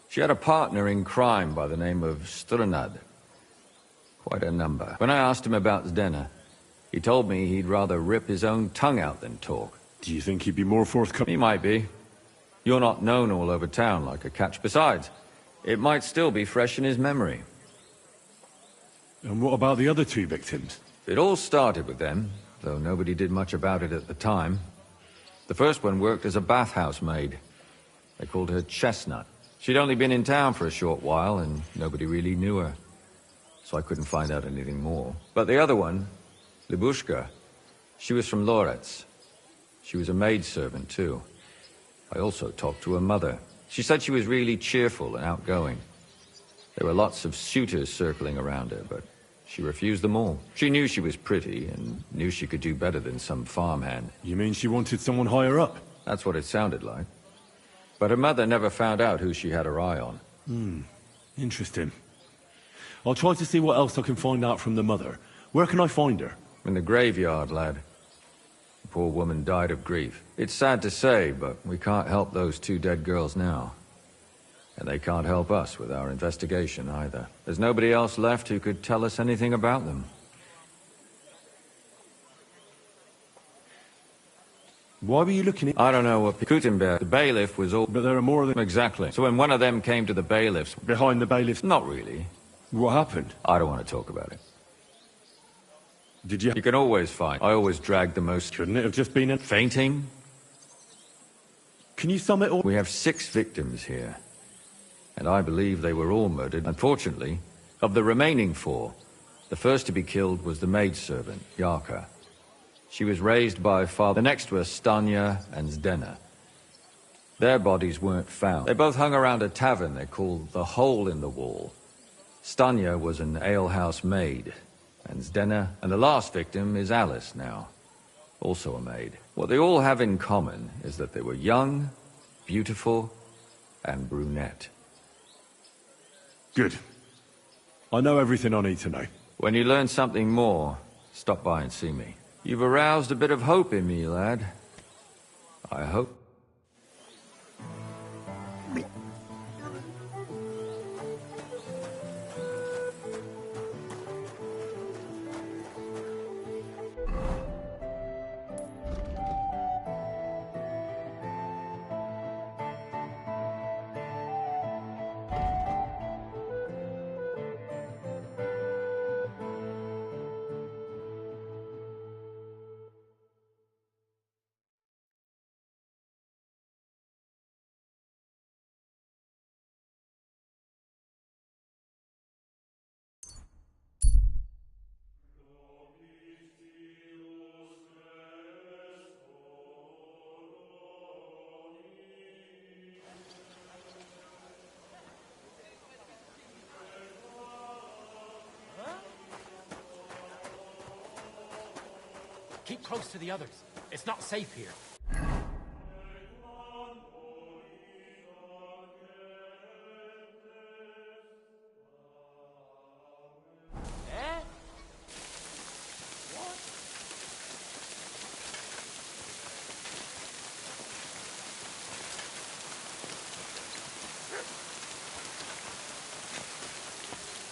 S19: She had a partner in crime by the name of Strunad. Quite a number. When I asked him about Zdena, he told me he'd rather rip his own tongue out than talk.
S10: Do you think he'd be more forthcoming?
S19: He might be. You're not known all over town like a catch. Besides, it might still be fresh in his memory.
S10: And what about the other two victims?
S19: It all started with them, though nobody did much about it at the time. The first one worked as a bathhouse maid. They called her Chestnut. She'd only been in town for a short while, and nobody really knew her. So I couldn't find out anything more. But the other one, Libushka, she was from Loretz. She was a maidservant, too. I also talked to her mother. She said she was really cheerful and outgoing. There were lots of suitors circling around her, but she refused them all. She knew she was pretty, and knew she could do better than some farmhand.
S10: You mean she wanted someone higher up?
S19: That's what it sounded like. But her mother never found out who she had her eye on.
S10: Interesting. I'll try to see what else I can find out from the mother. Where can I find her?
S19: In the graveyard, lad. The poor woman died of grief. It's sad to say, but we can't help those two dead girls now. And they can't help us with our investigation either. There's nobody else left who could tell us anything about them.
S10: Why were you looking at...
S19: I don't know what... Gutenberg, the bailiff was all...
S10: But there are more of them...
S19: Exactly. So when one of them came to the bailiffs...
S10: Behind the bailiffs?
S19: Not really.
S10: What happened?
S19: I don't want to talk about it.
S10: Did you...
S19: You can always find. I always drag the most...
S10: Couldn't it have just been a...
S19: Fainting?
S10: Can you sum it all...
S19: We have 6 victims here. And I believe they were all murdered. Unfortunately, of the remaining 4, the first to be killed was the maidservant, Yarka. She was raised by father. The next were Stanya and Zdena. Their bodies weren't found. They both hung around a tavern they called the Hole in the Wall. Stanya was an alehouse maid, and Zdena, and the last victim is Alice now, also a maid. What they all have in common is that they were young, beautiful, and brunette.
S10: Good. I know everything I need to know.
S19: When you learn something more, stop by and see me. You've aroused a bit of hope in me, lad. I hope.
S8: Keep close to the others. It's not safe here.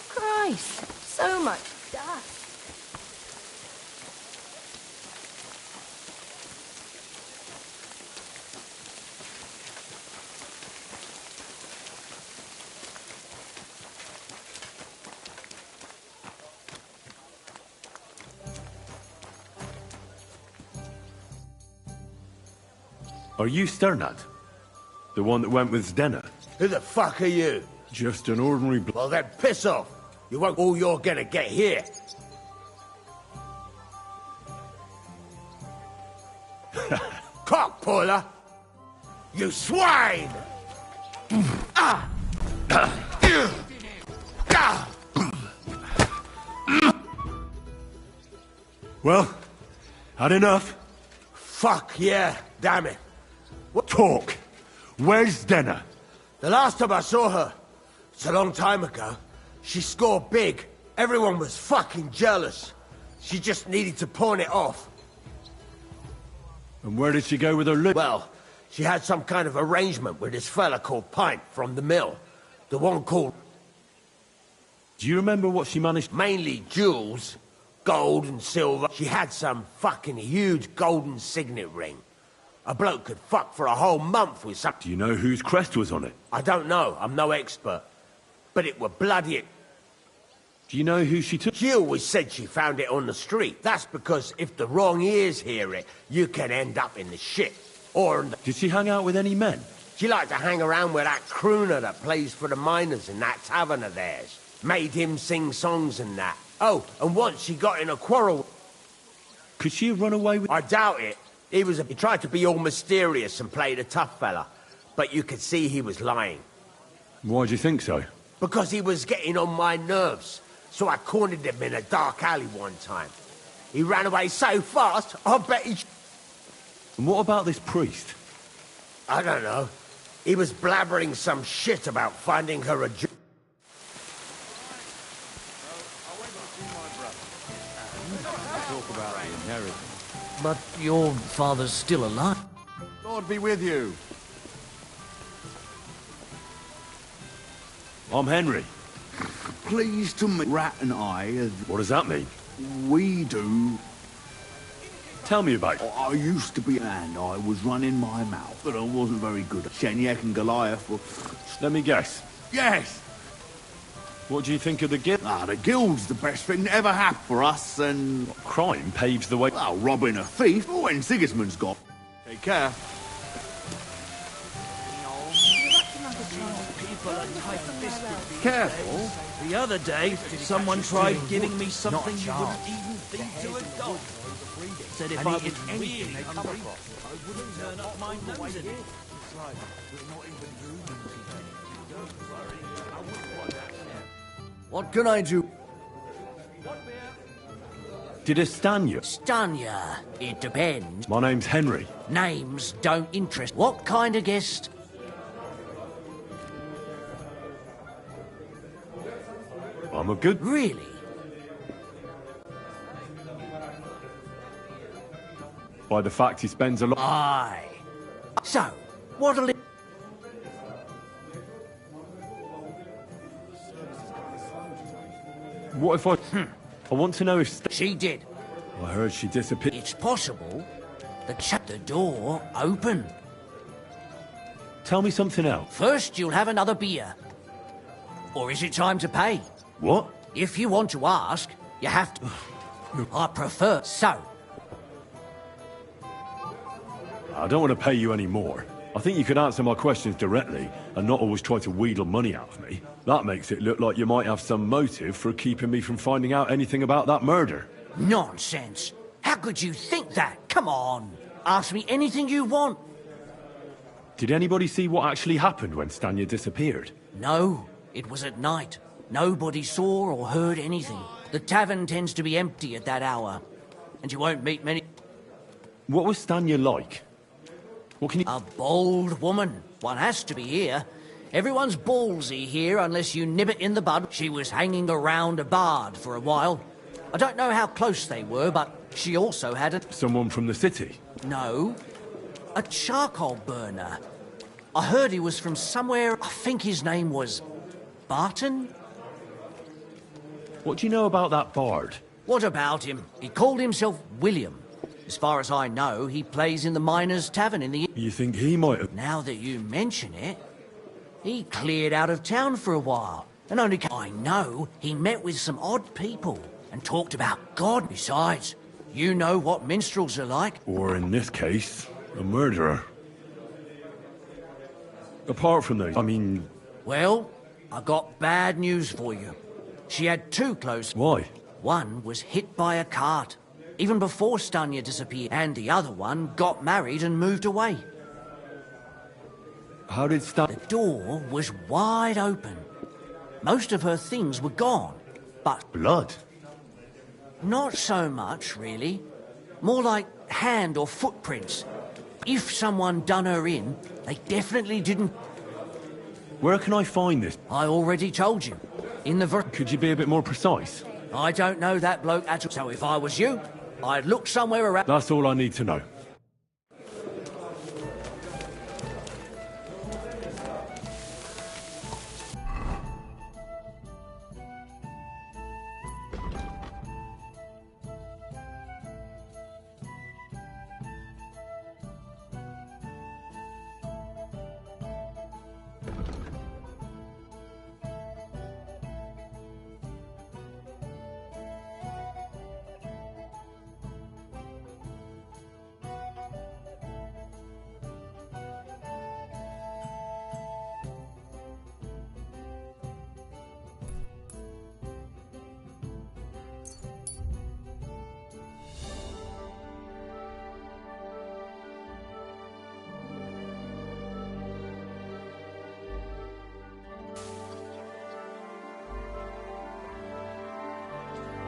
S13: Christ, so much dust.
S10: Are you Sternad? The one that went with Zdenna?
S4: Who the fuck are you?
S10: Just an ordinary
S4: Well, then piss off. You won't all you're gonna get here. Cockpuller! You swine!
S10: Well, had enough?
S4: Fuck yeah, damn it.
S10: What? Talk! Where's Zdenna?
S4: The last time I saw her, it's a long time ago, she scored big. Everyone was fucking jealous. She just needed to pawn it off.
S10: And where did she go with her loot?
S4: Well, she had some kind of arrangement with this fella called Pint from the mill. The one called...
S10: Do you remember what she managed?
S4: Mainly jewels, gold and silver. She had some fucking huge golden signet ring. A bloke could fuck for a whole month with some...
S10: Do you know whose crest was on it?
S4: I don't know, I'm no expert. But it were bloody...
S10: Do you know who she took?
S4: She always said she found it on the street. That's because if the wrong ears hear it, you can end up in the shit. Or in the...
S10: Did she hang out with any men?
S4: She liked to hang around with that crooner that plays for the miners in that tavern of theirs. Made him sing songs and that. Oh, and once she got in a quarrel...
S10: Could she have run away with...
S4: I doubt it. He tried to be all mysterious and play the tough fella. But you could see he was lying.
S10: Why do you think so?
S4: Because he was getting on my nerves. So I cornered him in a dark alley one time. He ran away so fast, I bet he...
S10: And what about this priest?
S4: I don't know. He was blabbering some shit about finding her a...
S19: Talk about the inheritance.
S16: But your father's still alive.
S1: Lord be with you.
S10: I'm Henry.
S1: Pleased to meet Rat and I.
S10: What does that mean?
S1: We do.
S10: Tell me about it.
S1: I used to be, and I was running my mouth, but I wasn't very good at Shenyek and Goliath. Well,
S10: let me guess.
S1: Yes.
S10: What do you think of the guild?
S1: The guild's the best thing that ever happened for us, and...
S10: Crime paves the way.
S1: Well, robbing a thief, when Sigismund's got. Take care.
S16: Careful. The other day, someone tried giving me something you wouldn't even think to a dog. Said if I was really hungry, I wouldn't turn up my nose at it.
S12: What can I do?
S10: Did it stan you?
S16: Stun ya? It depends.
S10: My name's Henry.
S16: Names don't interest. What kind of guest?
S10: I'm a good...
S16: Really?
S10: By the fact he spends a lot...
S16: Aye. So, what'll it...
S10: What if I... I want to know if...
S16: She did.
S10: I heard she disappeared.
S16: It's possible the door open.
S10: Tell me something else.
S16: First, you'll have another beer. Or is it time to pay?
S10: What?
S16: If you want to ask, you have to. I prefer so.
S10: I don't want to pay you any more. I think you could answer my questions directly and not always try to wheedle money out of me. That makes it look like you might have some motive for keeping me from finding out anything about that murder.
S16: Nonsense. How could you think that? Come on. Ask me anything you want.
S10: Did anybody see what actually happened when Stanya disappeared?
S16: No. It was at night. Nobody saw or heard anything. The tavern tends to be empty at that hour. And you won't meet many...
S10: What was Stanya like? What can you...
S16: A bold woman. One has to be here. Everyone's ballsy here unless you nib it in the bud. She was hanging around a bard for a while. I don't know how close they were, but she also had a...
S10: Someone from the city?
S16: No. A charcoal burner. I heard he was from somewhere... I think his name was... Barton?
S10: What do you know about that bard?
S16: What about him? He called himself William. As far as I know, he plays in the Miners' Tavern in the...
S10: You think he might have...
S16: Now that you mention it, he cleared out of town for a while. And only I know he met with some odd people and talked about God. Besides, you know what minstrels are like.
S10: Or in this case, a murderer. Apart from those, I mean...
S16: Well, I got bad news for you. She had two close...
S10: Why?
S16: One was hit by a cart, even before Stanya disappeared, and the other one got married and moved away.
S10: How did
S16: The door was wide open. Most of her things were gone, but...
S10: Blood?
S16: Not so much, really. More like hand or footprints. If someone done her in, they definitely didn't...
S10: Where can I find this?
S16: I already told you. In the
S10: Could you be a bit more precise?
S16: I don't know that bloke at all, so if I was you, I'd look somewhere around...
S10: That's all I need to know.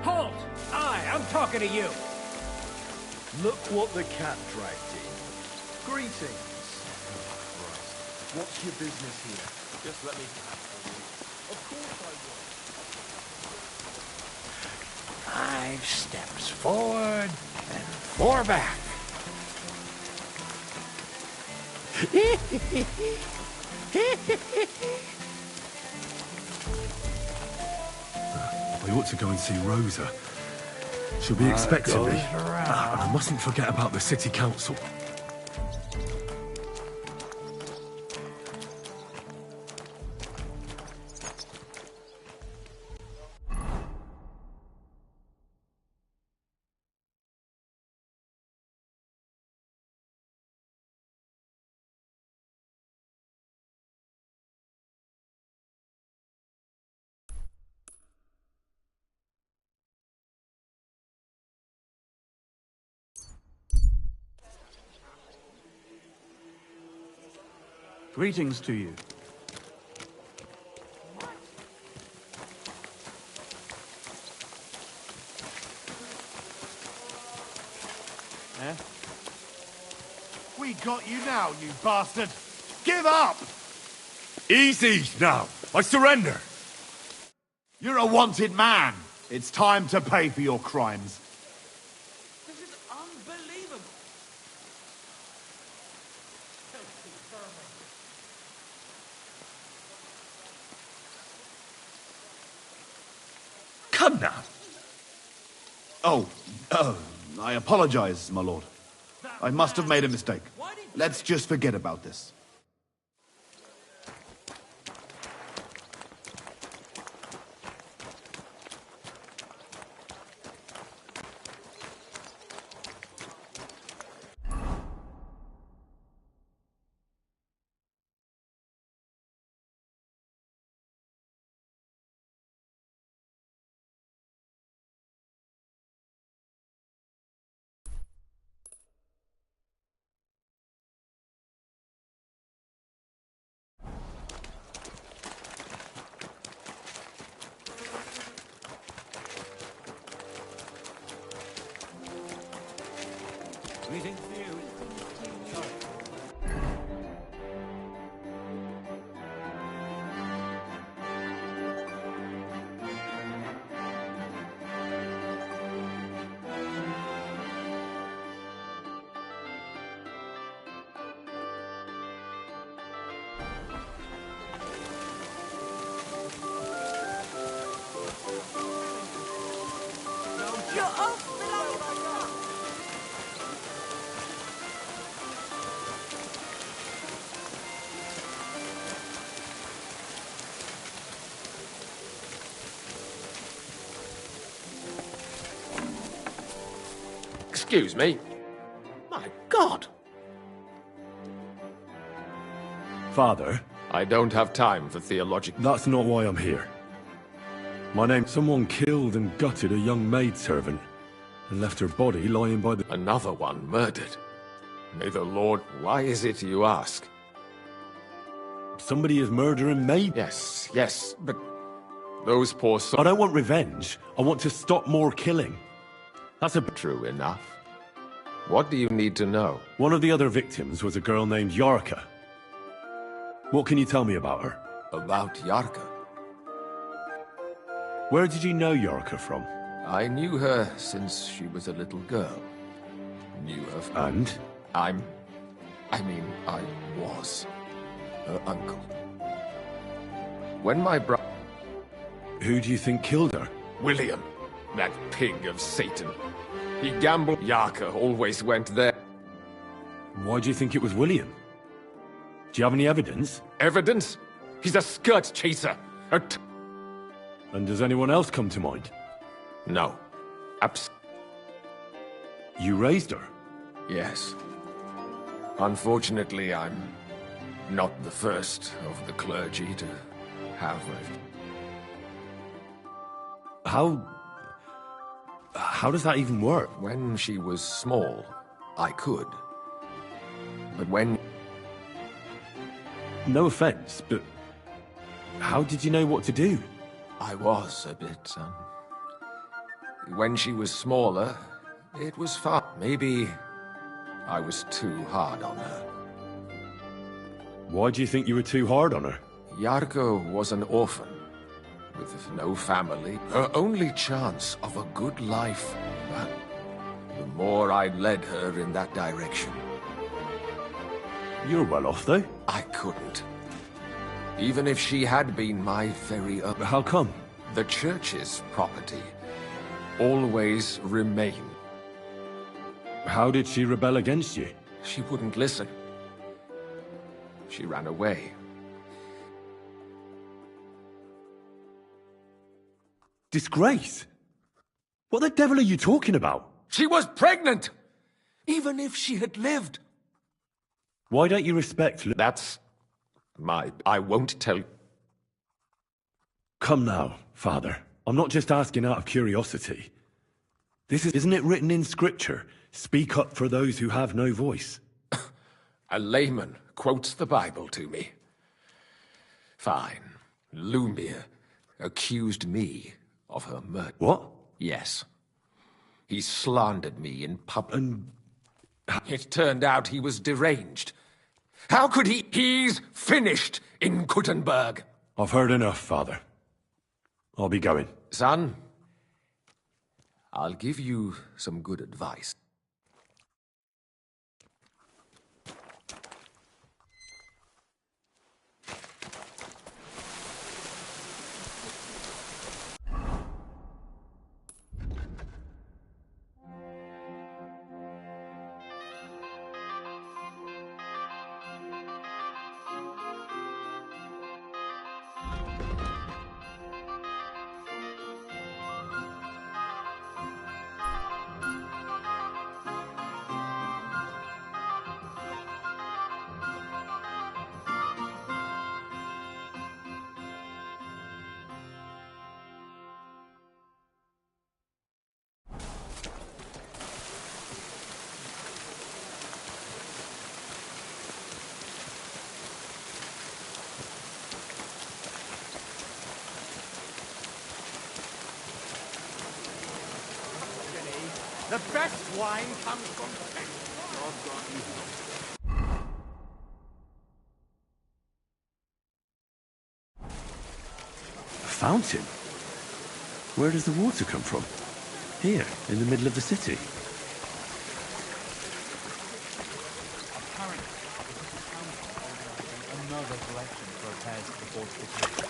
S8: Halt! I'm talking to you.
S12: Look what the cat dragged in. Greetings. What's your business here?
S15: Just let me...
S12: Of course I will.
S8: 5 steps forward and 4 back.
S10: I ought to go and see Rosa. She'll be expecting me. I mustn't forget about the city council.
S21: Greetings to you.
S1: Eh? We got you now, you bastard! Give up!
S5: Easy now! I surrender!
S1: You're a wanted man! It's time to pay for your crimes.
S16: This is unbelievable!
S5: Come now!
S1: Oh, I apologize, my lord. I must have made a mistake. Let's just forget about this.
S21: Greetings to you.
S3: Excuse me. My God!
S5: Father?
S3: I don't have time for theological...
S5: That's not why I'm here. My name... Someone killed and gutted a young maidservant and left her body lying by the...
S3: Another one murdered. May the Lord... Why is it you ask?
S5: Somebody is murdering maid...
S3: Yes, but... Those poor souls...
S5: I don't want revenge. I want to stop more killing. That's a...
S3: True enough. What do you need to know?
S5: One of the other victims was a girl named Yarka. What can you tell me about her?
S3: About Yarka?
S5: Where did you know Yarka from?
S3: I knew her since she was a little girl. Knew her from...
S5: And?
S3: I was her uncle. When my brother...
S5: Who do you think killed her?
S3: William, that pig of Satan. He gambled. Yarka always went there.
S5: Why do you think it was William? Do you have any evidence?
S3: Evidence? He's a skirt chaser.
S5: And does anyone else come to mind?
S3: No.
S5: You raised her?
S3: Yes. Unfortunately, I'm not the first of the clergy to have her.
S5: How does that even work?
S3: When she was small, I could. But when...
S5: No offense, but how did you know what to do?
S3: I was a bit, When she was smaller, it was fun. Maybe I was too hard on her.
S5: Why do you think you were too hard on her?
S3: Yarko was an orphan, with no family. Her only chance of a good life. But the more I led her in that direction...
S5: You're well off, though.
S3: I couldn't. Even if she had been my very own...
S5: How come?
S3: The church's property always remained.
S5: How did she rebel against you?
S3: She wouldn't listen. She ran away.
S5: Disgrace? What the devil are you talking about?
S3: She was pregnant! Even if she had lived.
S5: Why don't you respect...
S3: That's... I won't tell you.
S5: Come now, Father. I'm not just asking out of curiosity. Isn't it written in Scripture? Speak up for those who have no voice.
S3: A layman quotes the Bible to me. Fine. Lumia accused me of her murder.
S5: What?
S3: Yes. He slandered me in public. It turned out he was deranged. How could he? He's finished in Kuttenberg.
S5: I've heard enough, Father. I'll be going.
S3: Son, I'll give you some good advice.
S6: The best wine comes from Kent.
S10: A fountain? Where does the water come from? Here, in the middle of the city.
S21: Another collection for repairs to the fortification.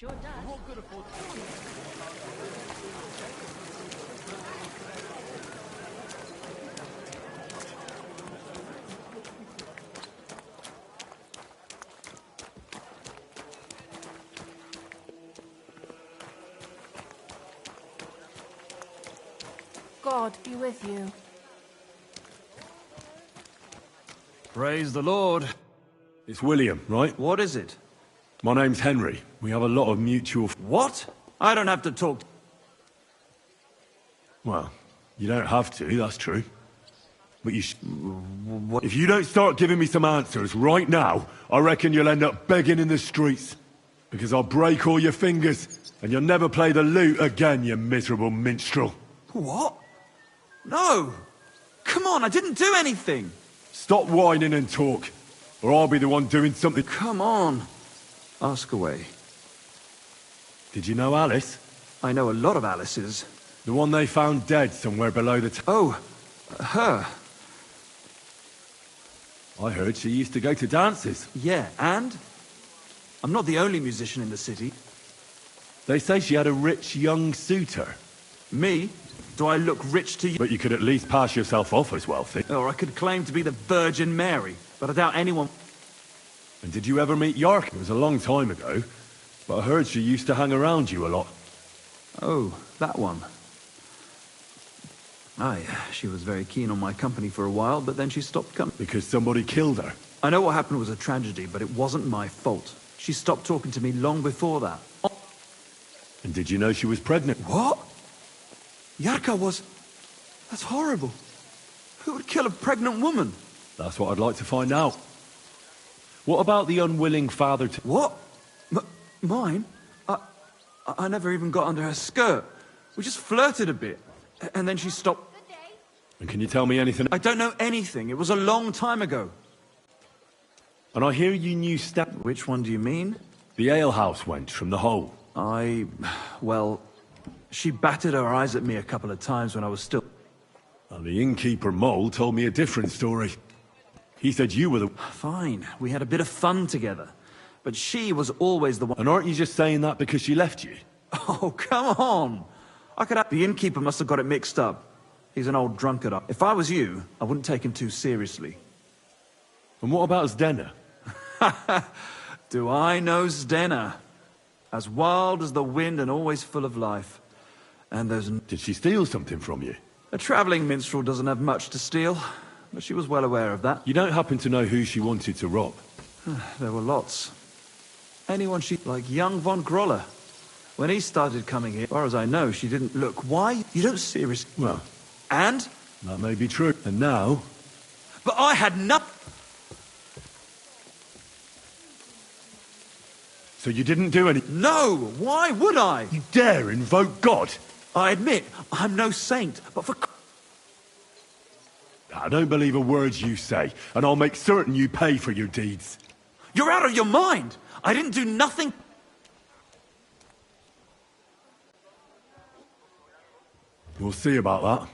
S17: Sure does.
S21: What good afford
S14: God be with you.
S21: Praise the Lord.
S10: It's William, right?
S21: What is it?
S10: My name's Henry. We have a lot of mutual...
S21: What? I don't have to talk.
S10: Well, you don't have to, that's true. But you If you don't start giving me some answers right now, I reckon you'll end up begging in the streets. Because I'll break all your fingers, and you'll never play the lute again, you miserable minstrel.
S21: What? No! Come on, I didn't do anything!
S10: Stop whining and talk, or I'll be the one doing something.
S21: Come on. Ask away.
S10: Did you know Alice?
S21: I know a lot of Alices.
S10: The one they found dead somewhere below the
S21: Oh, her.
S10: I heard she used to go to dances.
S21: Yeah, and? I'm not the only musician in the city.
S10: They say she had a rich young suitor.
S21: Me? Do I look rich to you?
S10: But you could at least pass yourself off as wealthy.
S21: Or I could claim to be the Virgin Mary, but I doubt anyone...
S10: And did you ever meet York? It was a long time ago, but I heard she used to hang around you a lot.
S21: Oh, that one. Aye, she was very keen on my company for a while, but then she stopped coming.
S10: Because somebody killed her?
S21: I know what happened was a tragedy, but it wasn't my fault. She stopped talking to me long before that.
S10: And did you know she was pregnant?
S21: What? Yarka was... That's horrible. Who would kill a pregnant woman?
S10: That's what I'd like to find out. What about the unwilling father to...
S21: What? Mine? I never even got under her skirt. We just flirted a bit. And then she stopped...
S10: And can you tell me anything?
S21: I don't know anything. It was a long time ago.
S10: And I hear you knew
S21: Which one do you mean?
S10: The alehouse wench from the hole.
S21: Well... She batted her eyes at me a couple of times when I was still...
S10: And the innkeeper Mole told me a different story. He said you were the...
S21: Fine. We had a bit of fun together. But she was always the one...
S10: And aren't you just saying that because she left you?
S21: Oh, come on! I could have... The innkeeper must have got it mixed up. He's an old drunkard. If I was you, I wouldn't take him too seriously.
S10: And what about Zdena?
S21: Do I know Zdena? As wild as the wind and always full of life. And there's...
S10: Did she steal something from you?
S21: A travelling minstrel doesn't have much to steal, but she was well aware of that.
S10: You don't happen to know who she wanted to rob?
S21: There were lots. Anyone she... Like young von Groller. When he started coming here, as far as I know, she didn't look. Why? You don't seriously...
S10: Well...
S21: And?
S10: That may be true. And now...
S21: But I had nothing...
S10: So you didn't do any...
S21: No! Why would I?
S10: You dare invoke God?
S21: I admit, I'm no saint, but for...
S10: I don't believe a word you say, and I'll make certain you pay for your deeds.
S21: You're out of your mind! I didn't do nothing...
S10: We'll see about that.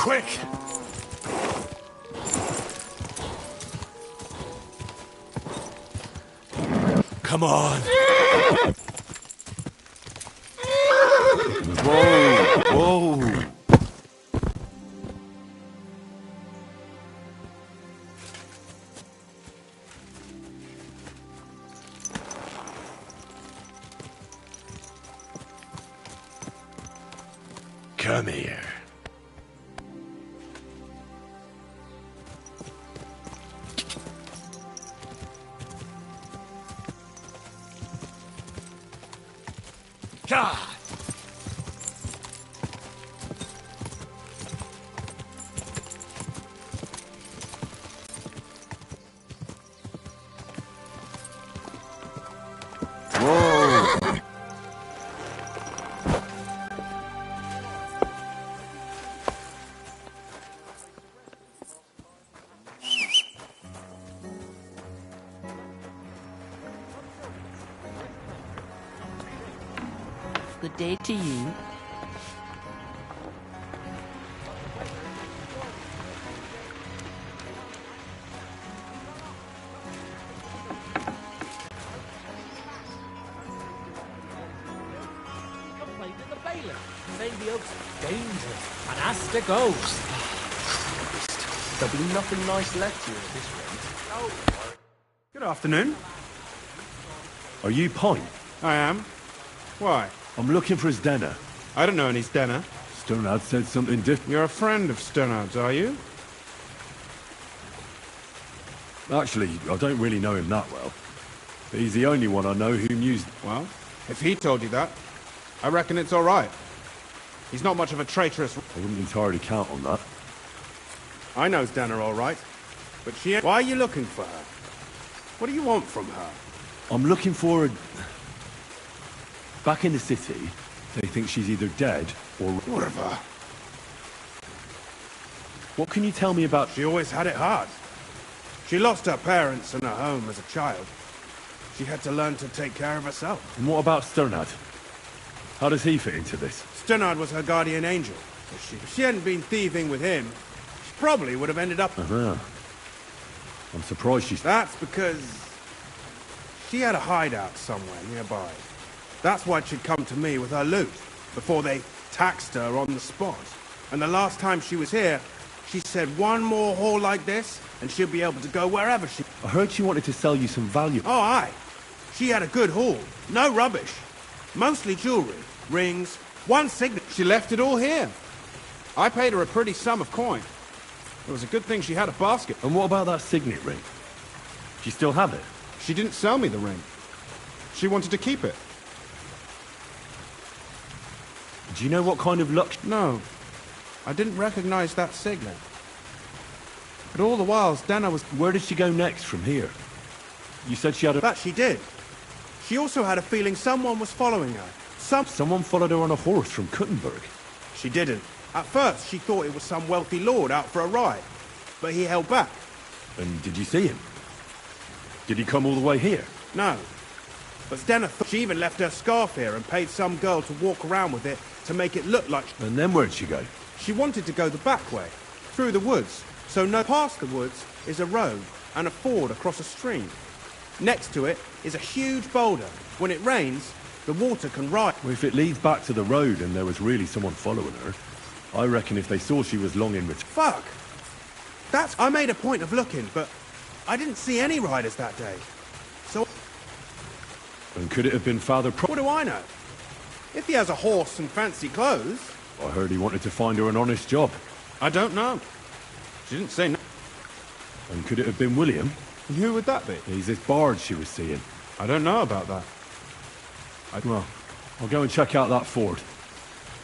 S5: quick! Come on! Whoa! Whoa! Come here. God! Whoa!
S7: Good day to you.
S8: Complained to the bailiff, saying the oak's dangerous and has to go.
S12: There'll be nothing nice left here at this rate. Good afternoon.
S5: Are you Pine?
S12: I am. Why?
S5: I'm looking for his denner.
S12: I don't know any Stenner.
S5: Sternad said something different.
S12: You're a friend of Sternard's, are you?
S5: Actually, I don't really know him that well. But he's the only one I know who used...
S12: Well, if he told you that, I reckon it's all right. He's not much of a traitorous...
S5: I wouldn't entirely count on that.
S12: I know Stenner all right, but she ain't... Why are you looking for her? What do you want from her?
S5: I'm looking for a... Back in the city, they think she's either dead or...
S12: Whatever.
S5: What can you tell me about...
S12: She always had it hard. She lost her parents and her home as a child. She had to learn to take care of herself.
S5: And what about Sternad? How does he fit into this?
S12: Sternard was her guardian angel. If she hadn't been thieving with him, she probably would have ended up...
S5: Uh-huh. I'm surprised she's...
S12: That's because... she had a hideout somewhere nearby. That's why she'd come to me with her loot, before they taxed her on the spot. And the last time she was here, she said one more haul like this, and she'll be able to go wherever she...
S5: I heard she wanted to sell you some value.
S12: Oh, aye. She had a good haul. No rubbish. Mostly jewelry, rings, one signet. She left it all here. I paid her a pretty sum of coin. It was a good thing she had a basket.
S5: And what about that signet ring? Do you still have it?
S12: She didn't sell me the ring. She wanted to keep it.
S5: Do you know what kind of luck...
S12: No. I didn't recognize that signet. But all the while, Dana was...
S5: Where did she go next from here? You said she had a...
S12: That she did. She also had a feeling someone was following her.
S5: Someone followed her on a horse from Kuttenberg.
S12: She didn't. At first, she thought it was some wealthy lord out for a ride. But he held back.
S5: And did you see him? Did he come all the way here?
S12: No. But Stena thought she even left her scarf here and paid some girl to walk around with it to make it look like...
S5: And then where'd she go?
S12: She wanted to go the back way, through the woods. So no past the woods is a road and a ford across a stream. Next to it is a huge boulder. When it rains, the water can rise.
S5: Well, if it leads back to the road and there was really someone following her, I reckon if they saw she was long in...
S12: Fuck! That's... I made a point of looking, but I didn't see any riders that day. So...
S5: And could it have been Father Pro...
S12: What do I know? If he has a horse and fancy clothes...
S5: I heard he wanted to find her an honest job.
S12: I don't know. She didn't say no.
S5: And could it have been William?
S12: And who would that be?
S5: He's this bard she was seeing.
S12: I don't know about that.
S5: Well, I'll go and check out that ford.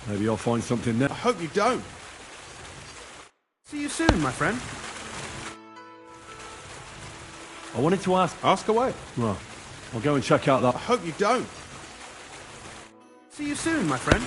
S5: Maybe I'll find something there.
S12: I hope you don't. See you soon, my friend.
S5: I wanted to ask...
S12: Ask away.
S5: Well, I'll go and check out that...
S12: I hope you don't. See you soon, my friend.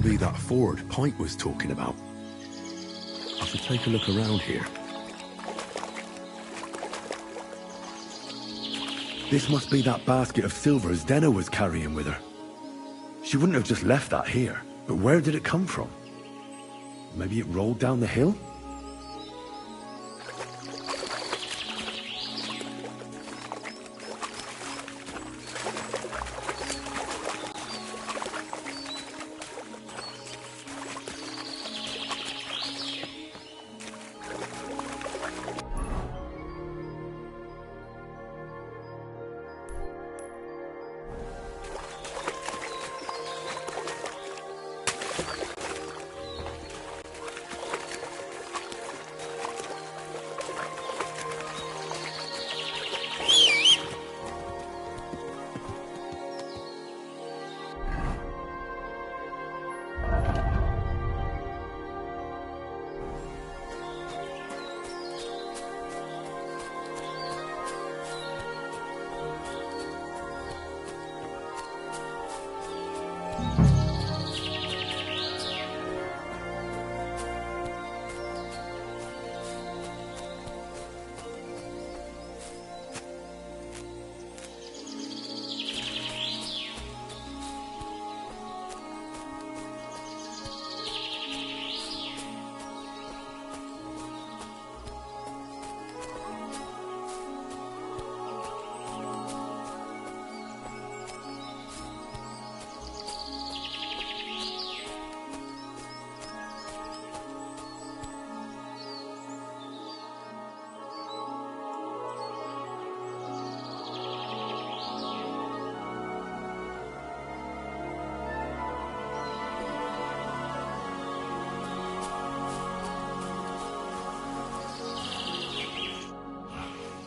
S10: be that ford Pike was talking about. I should take a look around here. This must be that basket of silver Zdenna was carrying with her. She wouldn't have just left that here, but where did it come from? Maybe it rolled down the hill?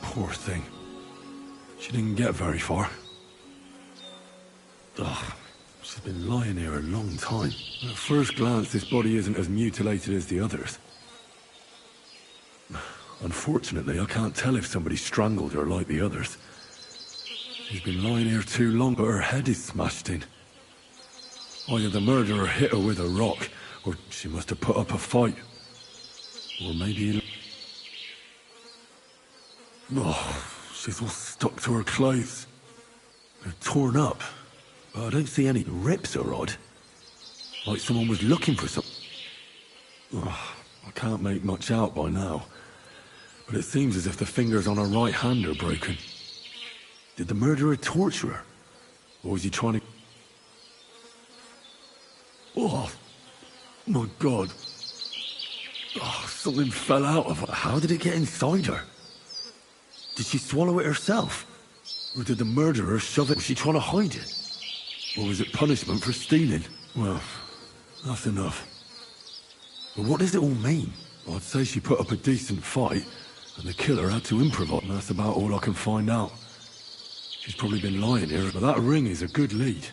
S10: Poor thing. She didn't get very far. Ugh, she's been lying here a long time. At first glance, this body isn't as mutilated as the others. Unfortunately, I can't tell if somebody strangled her like the others. She's been lying here too long, but her head is smashed in. Either the murderer hit her with a rock, or she must have put up a fight. Or maybe... Oh, she's all stuck to her clothes. They're torn up, but I don't see any rips or odd. Like someone was looking for something. Oh, I can't make much out by now, but it seems as if the fingers on her right hand are broken. Did the murderer torture her? Or was he trying to... Oh, my God. Oh, something fell out of her. How did it get inside her? Did she swallow it herself? Or did the murderer shove it? Was she trying to hide it? Or was it punishment for stealing? Well, that's enough. But what does it all mean? I'd say she put up a decent fight, and the killer had to improvise, and that's about all I can find out. She's probably been lying here, but that ring is a good lead.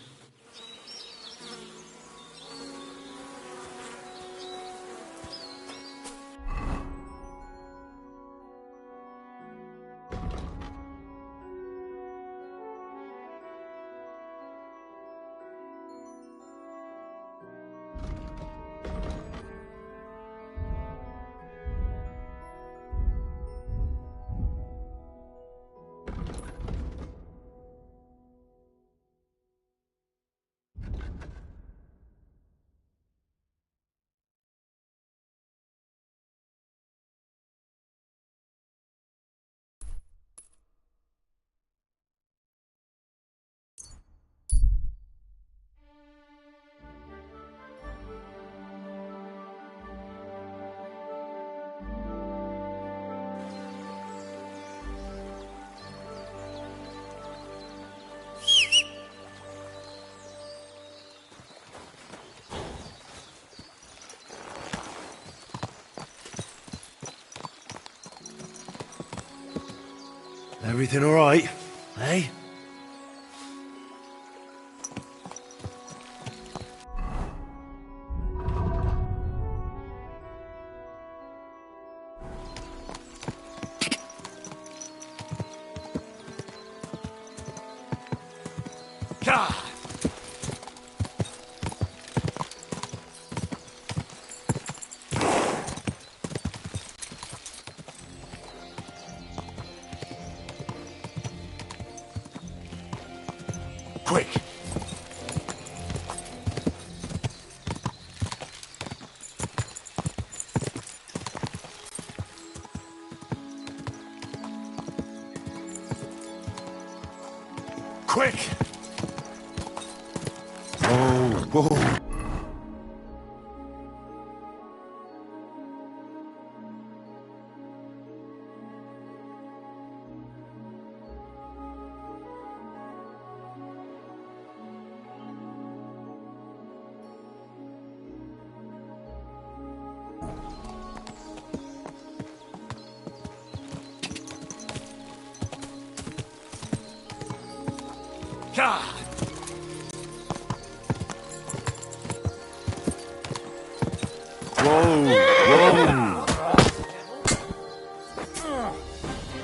S4: Everything all right, eh?
S5: Quick! Whoa.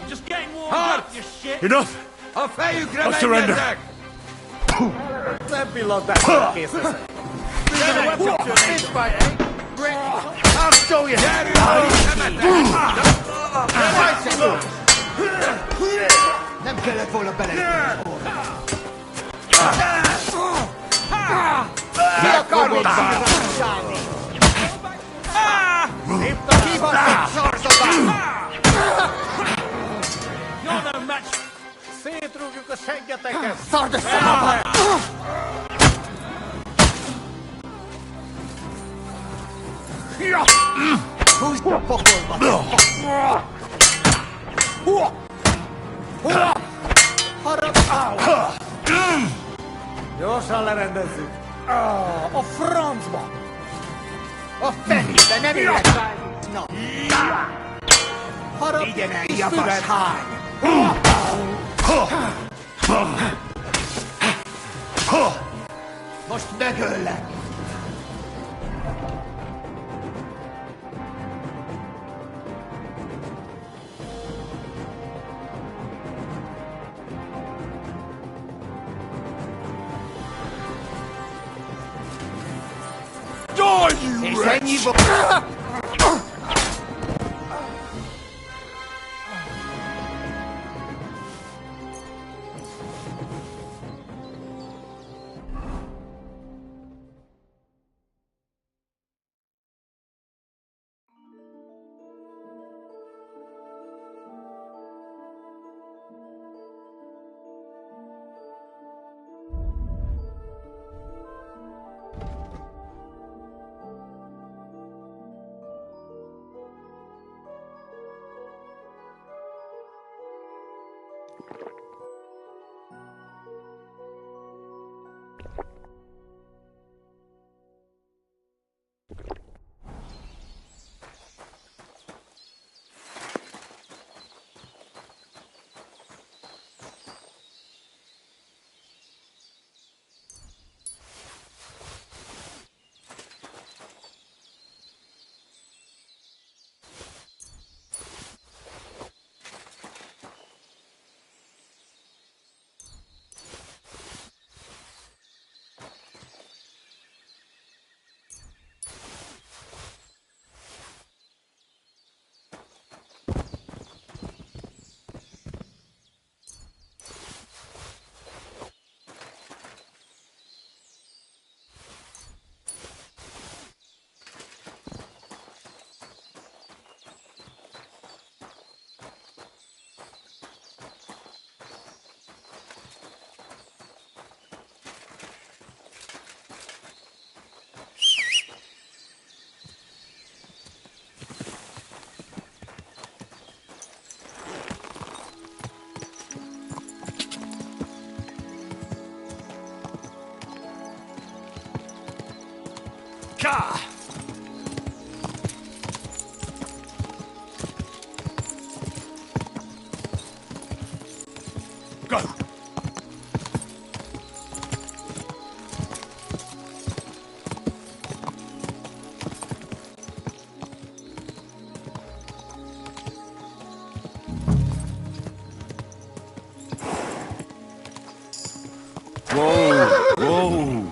S6: Just getting warmed up, you shit!
S5: Enough! I surrender!
S6: That below that cases. I'll show you! You're no match! See through you can shake your tickets! Start the Who's the Jag ska lära dig och fransman. Och fänny, den är vi no. Har du den jag var här? Måste nögulla.
S5: You wretch! Go! Whoa!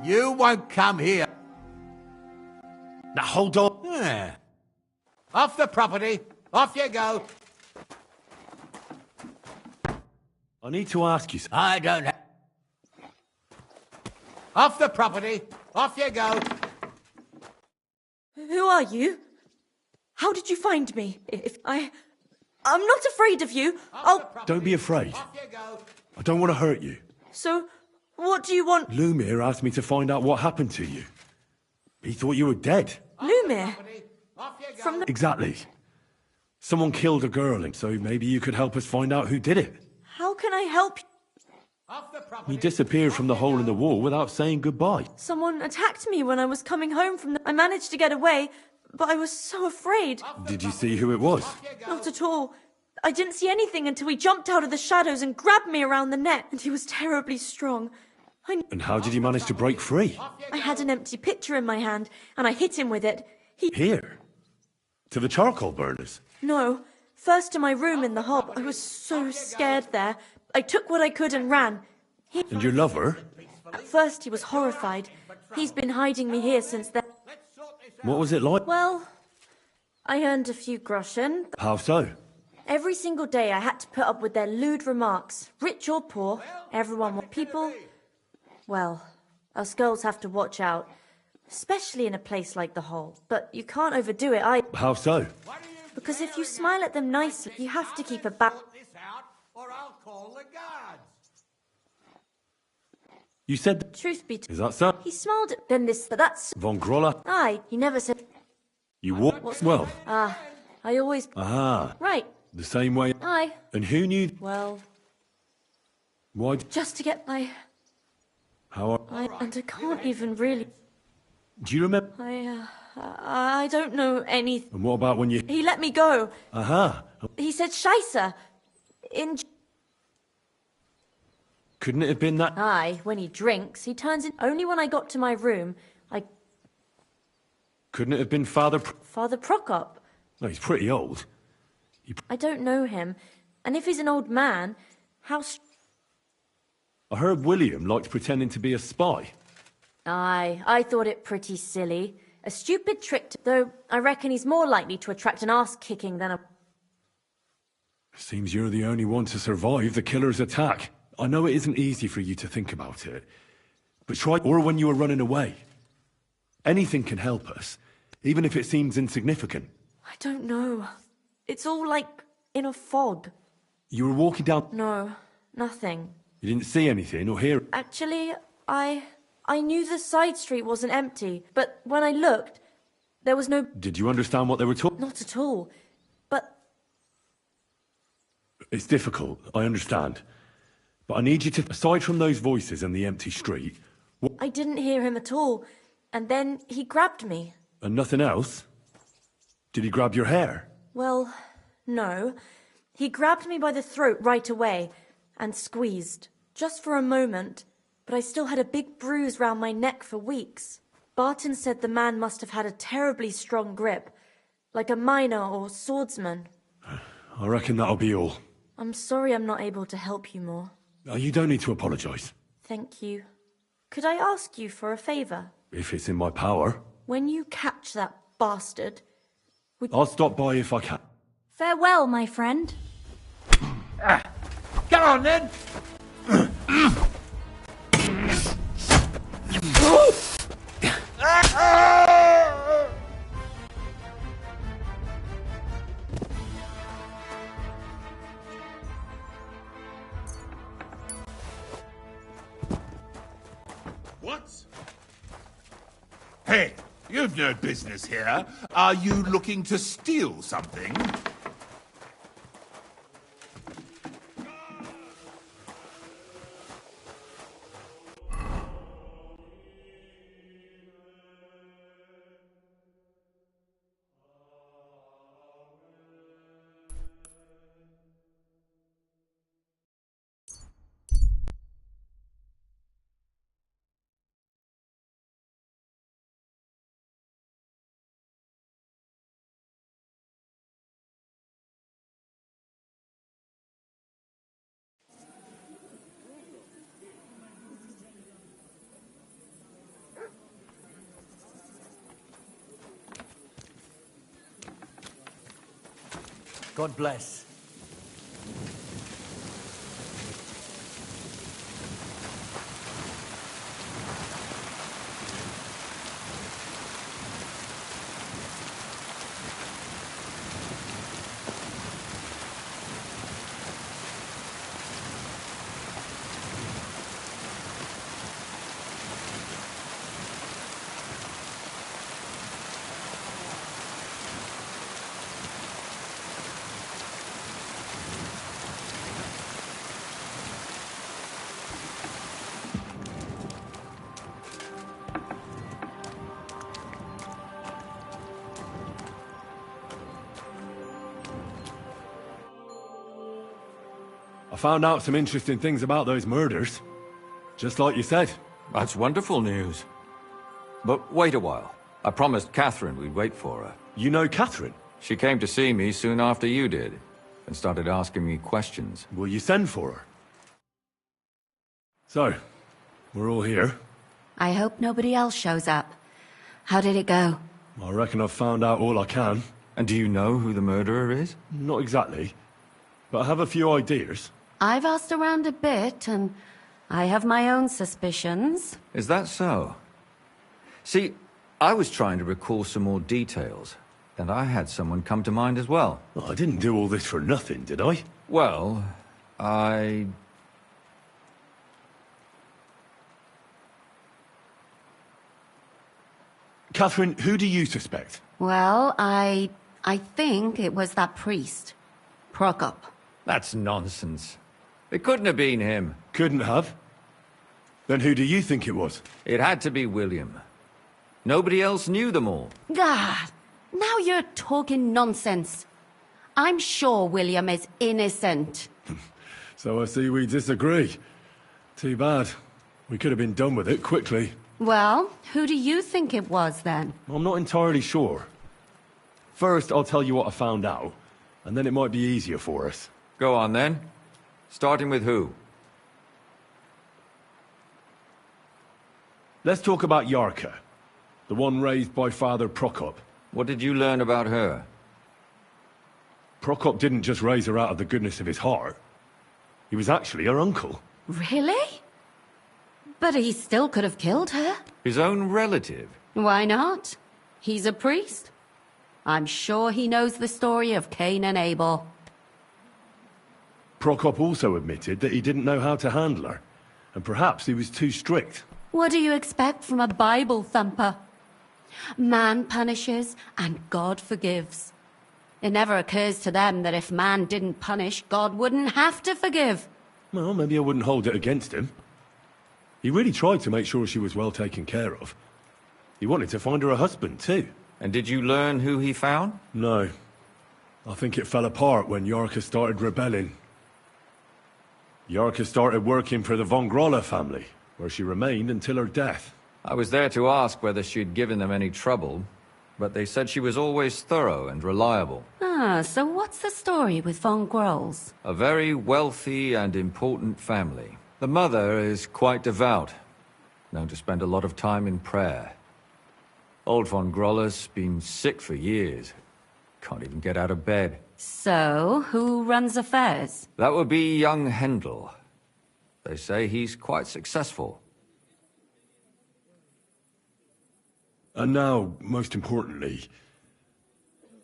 S6: You won't come here.
S10: Now hold on.
S6: Yeah. Off the property. Off you go.
S10: I need to ask you something.
S6: I don't... Off the property. Off you go.
S9: Who are you? How did you find me? I'm not afraid of you.
S10: Don't be afraid. I don't want to hurt you.
S9: So, what do you want?
S10: Lumir asked me to find out what happened to you. He thought you were dead.
S9: Lumir? From the...
S10: Exactly. Someone killed a girl, and so maybe you could help us find out who did it.
S9: How can I help you?
S10: He disappeared from the hole in the wall without saying goodbye.
S9: Someone attacked me when I was coming home from the... I managed to get away, but I was so afraid.
S10: Did you see who it was?
S9: Not at all. I didn't see anything until he jumped out of the shadows and grabbed me around the neck, and he was terribly strong.
S10: And how did you manage to break free?
S9: I had an empty pitcher in my hand, and I hit him with it.
S10: Here? To the charcoal burners?
S9: No. First to my room in the hall. I was so scared there. I took what I could and ran.
S10: And your lover?
S9: At first he was horrified. He's been hiding me here since then.
S10: What was it like?
S9: Well, I earned a few groschen.
S10: How so?
S9: Every single day I had to put up with their lewd remarks. Rich or poor, everyone was people. Well, us girls have to watch out. Especially in a place like the Hole. But you can't overdo it either.
S10: How so?
S9: Because if you smile at them nicely, you have to keep a back.
S6: Or I'll call the guards.
S10: You said...
S9: Truth be told.
S10: Is that so?
S9: He smiled at then this, but that's...
S10: Von Groller?
S9: Aye, he never said...
S10: You walk... Well...
S9: I always...
S10: Ah.
S9: Right.
S10: The same way...
S9: Aye.
S10: And who knew...
S9: Well...
S10: Why...
S9: Just to get my...
S10: How...
S9: And I can't even really...
S10: Do you remember...
S9: I don't know anything.
S10: And what about when you...
S9: He let me go.
S10: Aha.
S9: He said Scheisse.
S10: Couldn't it have been that...
S9: Aye, when he drinks, he turns in... Only when I got to my room,
S10: Couldn't it have been Father...
S9: Father Prokop.
S10: No, he's pretty old.
S9: I don't know him. And if he's an old man, how...
S10: I heard William liked pretending to be a spy.
S9: Aye, I thought it pretty silly. A stupid trick, though I reckon he's more likely to attract an ass-kicking than a...
S10: Seems you're the only one to survive the killer's attack. I know it isn't easy for you to think about it, but try... Or when you were running away. Anything can help us, even if it seems insignificant.
S9: I don't know. It's all like in a fog.
S10: You were walking down...
S9: No, nothing.
S10: You didn't see anything or hear...
S9: Actually, I knew the side street wasn't empty, but when I looked, there was no...
S10: Did you understand what they were talking...
S9: Not at all. But...
S10: It's difficult, I understand. But I need you to... Aside from those voices and the empty street...
S9: I didn't hear him at all. And then he grabbed me.
S10: And nothing else? Did he grab your hair?
S9: Well, no. He grabbed me by the throat right away and squeezed. Just for a moment. But I still had a big bruise round my neck for weeks. Barton said the man must have had a terribly strong grip. Like a miner or swordsman.
S10: I reckon that'll be all.
S9: I'm sorry I'm not able to help you more.
S10: You don't need to apologise.
S9: Thank you. Could I ask you for a favour?
S10: If it's in my power.
S9: When you catch that bastard...
S10: I'll stop by if I can.
S17: Farewell, my friend.
S6: Come on, then!
S18: What? Hey, you've no business here. Are you looking to steal something?
S16: God bless.
S5: I found out some interesting things about those murders. Just like you said.
S19: That's wonderful news. But wait a while. I promised Catherine we'd wait for her.
S5: You know Catherine?
S19: She came to see me soon after you did, and started asking me questions.
S5: Will you send for her? So, we're all here.
S7: I hope nobody else shows up. How did it go?
S5: I reckon I've found out all I can.
S19: And do you know who the murderer is?
S5: Not exactly, but I have a few ideas.
S7: I've asked around a bit, and I have my own suspicions.
S19: Is that so? See, I was trying to recall some more details, and I had someone come to mind as well.
S5: Well, I didn't do all this for nothing, did I?
S19: Well,
S5: Catherine, who do you suspect?
S7: Well, I think it was that priest, Prokop.
S19: That's nonsense. It couldn't have been him.
S5: Couldn't have? Then who do you think it was?
S19: It had to be William. Nobody else knew them all.
S7: God, now you're talking nonsense. I'm sure William is innocent.
S5: So I see we disagree. Too bad. We could have been done with it quickly.
S7: Well, who do you think it was then?
S5: I'm not entirely sure. First, I'll tell you what I found out, and then it might be easier for us.
S19: Go on then. Starting with who?
S5: Let's talk about Yarka, the one raised by Father Prokop.
S19: What did you learn about her?
S5: Prokop didn't just raise her out of the goodness of his heart. He was actually her uncle.
S7: Really? But he still could have killed her.
S19: His own relative?
S7: Why not? He's a priest. I'm sure he knows the story of Cain and Abel.
S5: Prokop also admitted that he didn't know how to handle her, and perhaps he was too strict.
S7: What do you expect from a Bible thumper? Man punishes and God forgives. It never occurs to them that if man didn't punish, God wouldn't have to forgive.
S5: Well, maybe I wouldn't hold it against him. He really tried to make sure she was well taken care of. He wanted to find her a husband, too.
S19: And did you learn who he found?
S5: No. I think it fell apart when Yarka started rebelling. Yarka started working for the von Groller family, where she remained until her death.
S19: I was there to ask whether she'd given them any trouble, but they said she was always thorough and reliable.
S7: Ah, so what's the story with von Grolls?
S19: A very wealthy and important family. The mother is quite devout, known to spend a lot of time in prayer. Old von Groller's been sick for years. Can't even get out of bed.
S7: So, who runs affairs?
S19: That would be young Hendel. They say he's quite successful.
S5: And now, most importantly,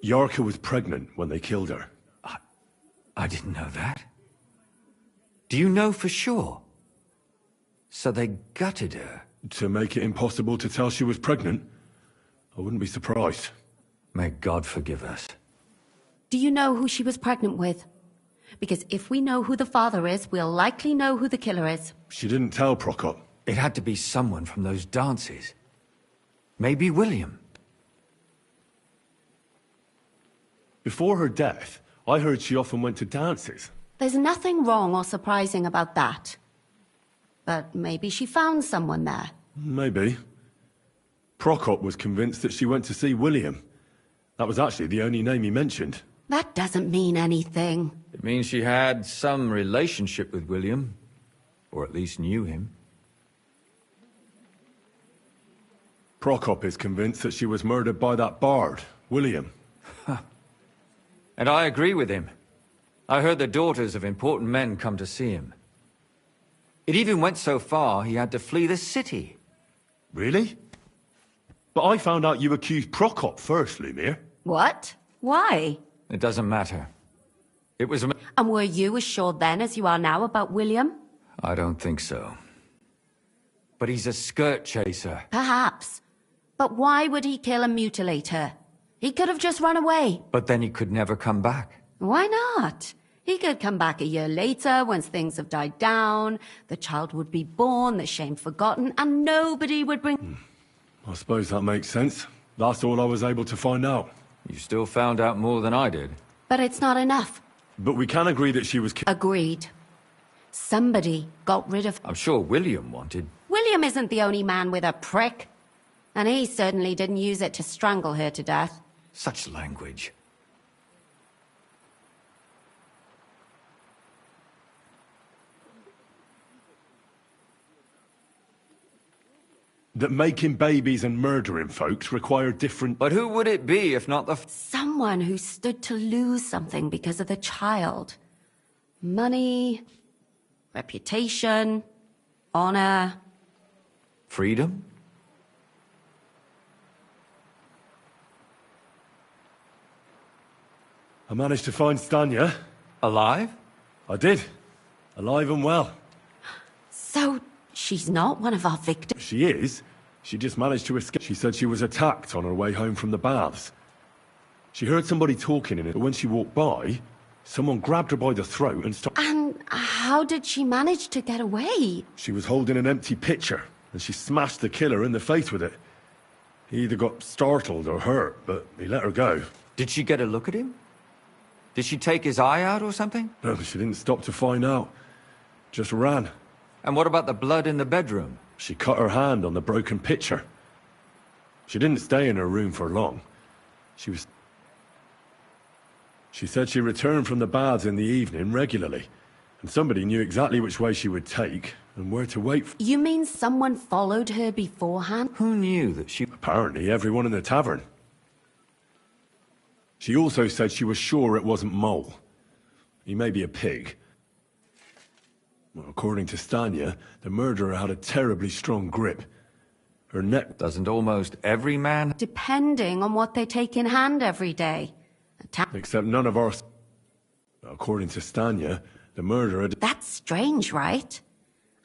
S5: Yarka was pregnant when they killed her.
S19: I didn't know that. Do you know for sure? So they gutted her?
S5: To make it impossible to tell she was pregnant? I wouldn't be surprised.
S19: May God forgive us.
S7: Do you know who she was pregnant with? Because if we know who the father is, we'll likely know who the killer is.
S5: She didn't tell Prokop.
S19: It had to be someone from those dances. Maybe William.
S5: Before her death, I heard she often went to dances.
S7: There's nothing wrong or surprising about that. But maybe she found someone there.
S5: Maybe. Prokop was convinced that she went to see William. That was actually the only name he mentioned.
S7: That doesn't mean anything.
S19: It means she had some relationship with William. Or at least knew him.
S5: Prokop is convinced that she was murdered by that bard, William.
S19: And I agree with him. I heard the daughters of important men come to see him. It even went so far he had to flee the city.
S10: Really? But I found out you accused Prokop first, Lumir.
S7: What? Why?
S19: It doesn't matter. It was a...
S7: And were you as sure then as you are now about William?
S19: I don't think so. But he's a skirt chaser.
S7: Perhaps. But why would he kill and mutilate her? He could have just run away.
S19: But then he could never come back.
S7: Why not? He could come back a year later, once things have died down, the child would be born, the shame forgotten, and nobody would bring...
S10: I suppose that makes sense. That's all I was able to find out.
S19: You still found out more than I did.
S7: But it's not enough.
S10: But we can agree that she was...
S7: Agreed. Somebody got rid of...
S19: I'm sure William wanted...
S7: William isn't the only man with a prick. And he certainly didn't use it to strangle her to death.
S19: Such language.
S10: That making babies and murdering folks require different...
S19: But who would it be if not the...
S7: Someone who stood to lose something because of the child. Money, reputation, honor...
S19: Freedom?
S10: I managed to find Stanya.
S19: Alive?
S10: I did. Alive and well.
S7: So, she's not one of our victims?
S10: She is. She just managed to escape. She said she was attacked on her way home from the baths. She heard somebody talking in it, but when she walked by, someone grabbed her by the throat and stopped...
S7: And how did she manage to get away?
S10: She was holding an empty pitcher, and she smashed the killer in the face with it. He either got startled or hurt, but he let her go.
S19: Did she get a look at him? Did she take his eye out or something?
S10: No, she didn't stop to find out. Just ran.
S19: And what about the blood in the bedroom?
S10: She cut her hand on the broken pitcher. She didn't stay in her room for long. She said she returned from the baths in the evening regularly, and somebody knew exactly which way she would take and where to wait for...
S7: You mean someone followed her beforehand?
S19: Who knew that she...
S10: Apparently everyone in the tavern. She also said she was sure it wasn't Mole. He may be a pig. Well, according to Stanya, the murderer had a terribly strong grip. Her neck...
S19: Doesn't almost every man...
S7: Depending on what they take in hand every day.
S10: Except none of our... According to Stanya, the murderer...
S7: That's strange, right?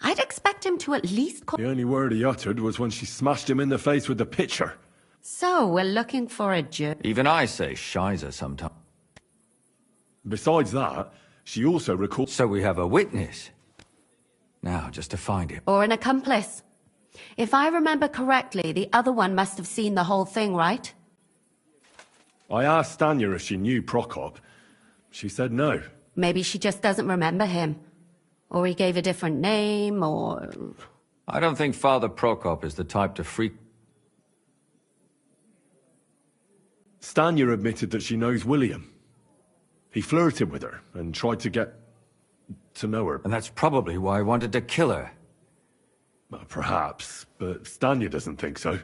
S7: I'd expect him to at least...
S10: The only word he uttered was when she smashed him in the face with the pitcher.
S7: So, we're looking for a jerk.
S19: Even I say shizer sometimes.
S10: Besides that, she also recalled...
S19: So we have a witness. Now, just to find him.
S7: Or an accomplice. If I remember correctly, the other one must have seen the whole thing, right?
S10: I asked Stanya if she knew Prokop. She said no.
S7: Maybe she just doesn't remember him. Or he gave a different name, or...
S19: I don't think Father Prokop is the type to freak...
S10: Stanya admitted that she knows William. He flirted with her and tried to get to know her.
S19: And that's probably why he wanted to kill her.
S10: Well, perhaps, but Stanya doesn't think so.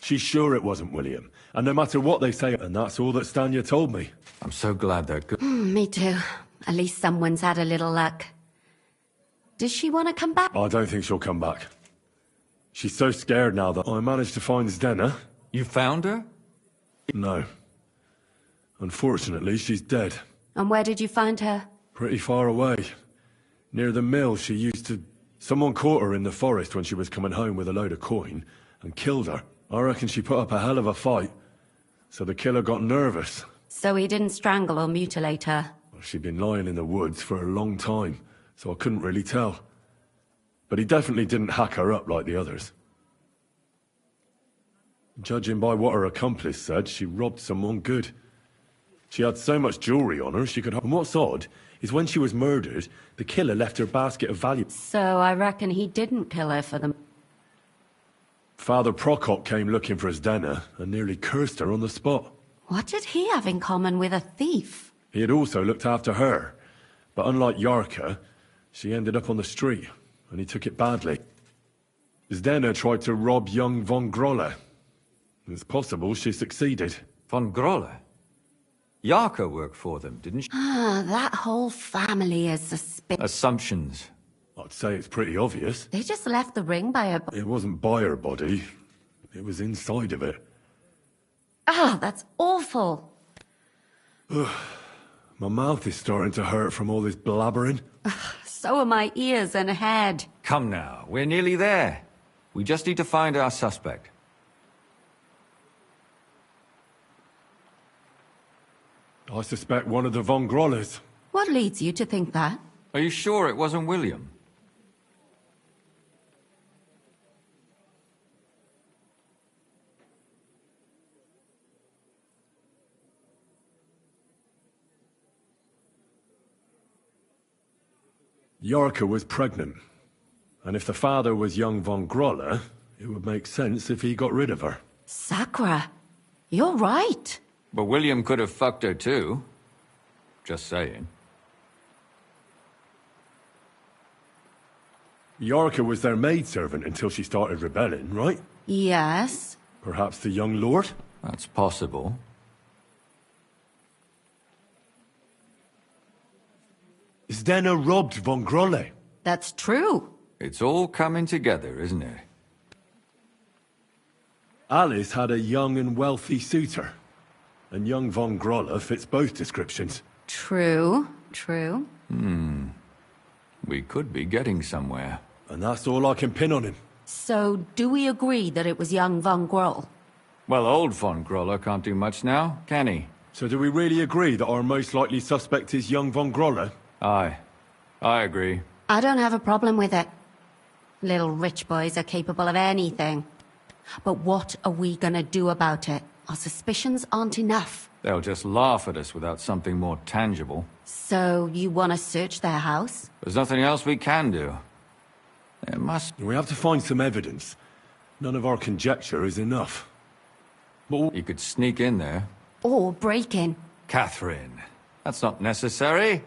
S10: She's sure it wasn't William, and no matter what they say, and that's all that Stanya told me.
S19: I'm so glad they're good.
S7: Me too. At least someone's had a little luck. Does she want to come back?
S10: I don't think she'll come back. She's so scared now that I managed to find Zdena.
S19: You found her?
S10: No. Unfortunately, she's dead.
S7: And where did you find her?
S10: Pretty far away. Near the mill she used to... Someone caught her in the forest when she was coming home with a load of coin and killed her. I reckon she put up a hell of a fight. So the killer got nervous.
S7: So he didn't strangle or mutilate her?
S10: She'd been lying in the woods for a long time, so I couldn't really tell. But he definitely didn't hack her up like the others. Judging by what her accomplice said, she robbed someone good. She had so much jewelry on her, she could... And what's odd is when she was murdered, the killer left her a basket of valuables.
S7: So I reckon he didn't kill her for them.
S10: Father Prokop came looking for Zdena and nearly cursed her on the spot.
S7: What did he have in common with a thief?
S10: He had also looked after her, but unlike Yarka, she ended up on the street, and he took it badly. Zdena tried to rob young von Grolle. It's possible she succeeded.
S19: Von Grolle? Yarka worked for them, didn't she?
S7: Ah, that whole family is suspicious.
S19: Assumptions.
S5: I'd say it's pretty obvious.
S7: They just left the ring by her...
S5: It wasn't by her body. It was inside of it.
S7: Ah, that's awful.
S5: My mouth is starting to hurt from all this blabbering.
S7: So are my ears and head.
S19: Come now, we're nearly there. We just need to find our suspect.
S5: I suspect one of the Von Grollers.
S7: What leads you to think that?
S19: Are you sure it wasn't William?
S5: Yarka was pregnant. And if the father was young Von Groller, it would make sense if he got rid of her.
S7: Sakura, you're right.
S19: But William could have fucked her too. Just saying.
S5: Yarka was their maidservant until she started rebelling, right?
S7: Yes.
S5: Perhaps the young lord?
S19: That's possible.
S5: Zdenna robbed Von Grolle.
S7: That's true.
S19: It's all coming together, isn't it?
S5: Alice had a young and wealthy suitor. And young Von Groller fits both descriptions.
S7: True, true.
S19: We could be getting somewhere.
S5: And that's all I can pin on him.
S7: So, do we agree that it was young Von Groll?
S19: Well, old Von Groller can't do much now, can he?
S5: So do we really agree that our most likely suspect is young Von Groller?
S19: Aye. I agree.
S7: I don't have a problem with it. Little rich boys are capable of anything. But what are we gonna do about it? Our suspicions aren't enough.
S19: They'll just laugh at us without something more tangible.
S7: So, you want to search their house?
S19: There's nothing else we can do. There must...
S5: We have to find some evidence. None of our conjecture is enough. But
S19: you could sneak in there.
S7: Or break in.
S19: Catherine, that's not necessary.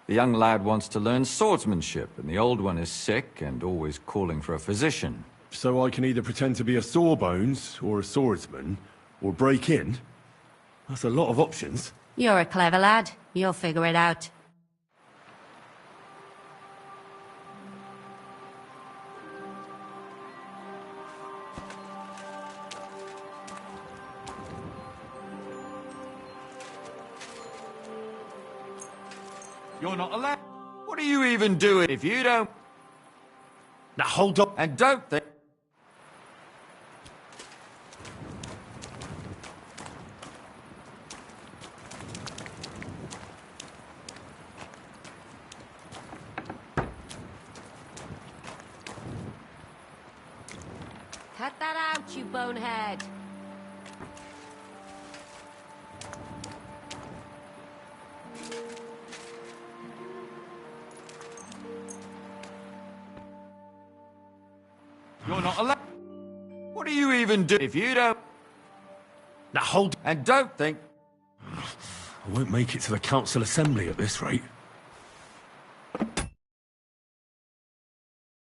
S19: The young lad wants to learn swordsmanship, and the old one is sick and always calling for a physician.
S5: So I can either pretend to be a sawbones, or a swordsman, or break in? That's a lot of options.
S7: You're a clever lad. You'll figure it out.
S19: You're not allowed. What are you even doing if you don't...
S5: Now hold up.
S19: And don't think...
S7: Cut that out, you bonehead.
S19: You're not allowed. What are you even doing if you don't...
S5: Now hold...
S19: And don't think...
S5: I won't make it to the council assembly at this rate.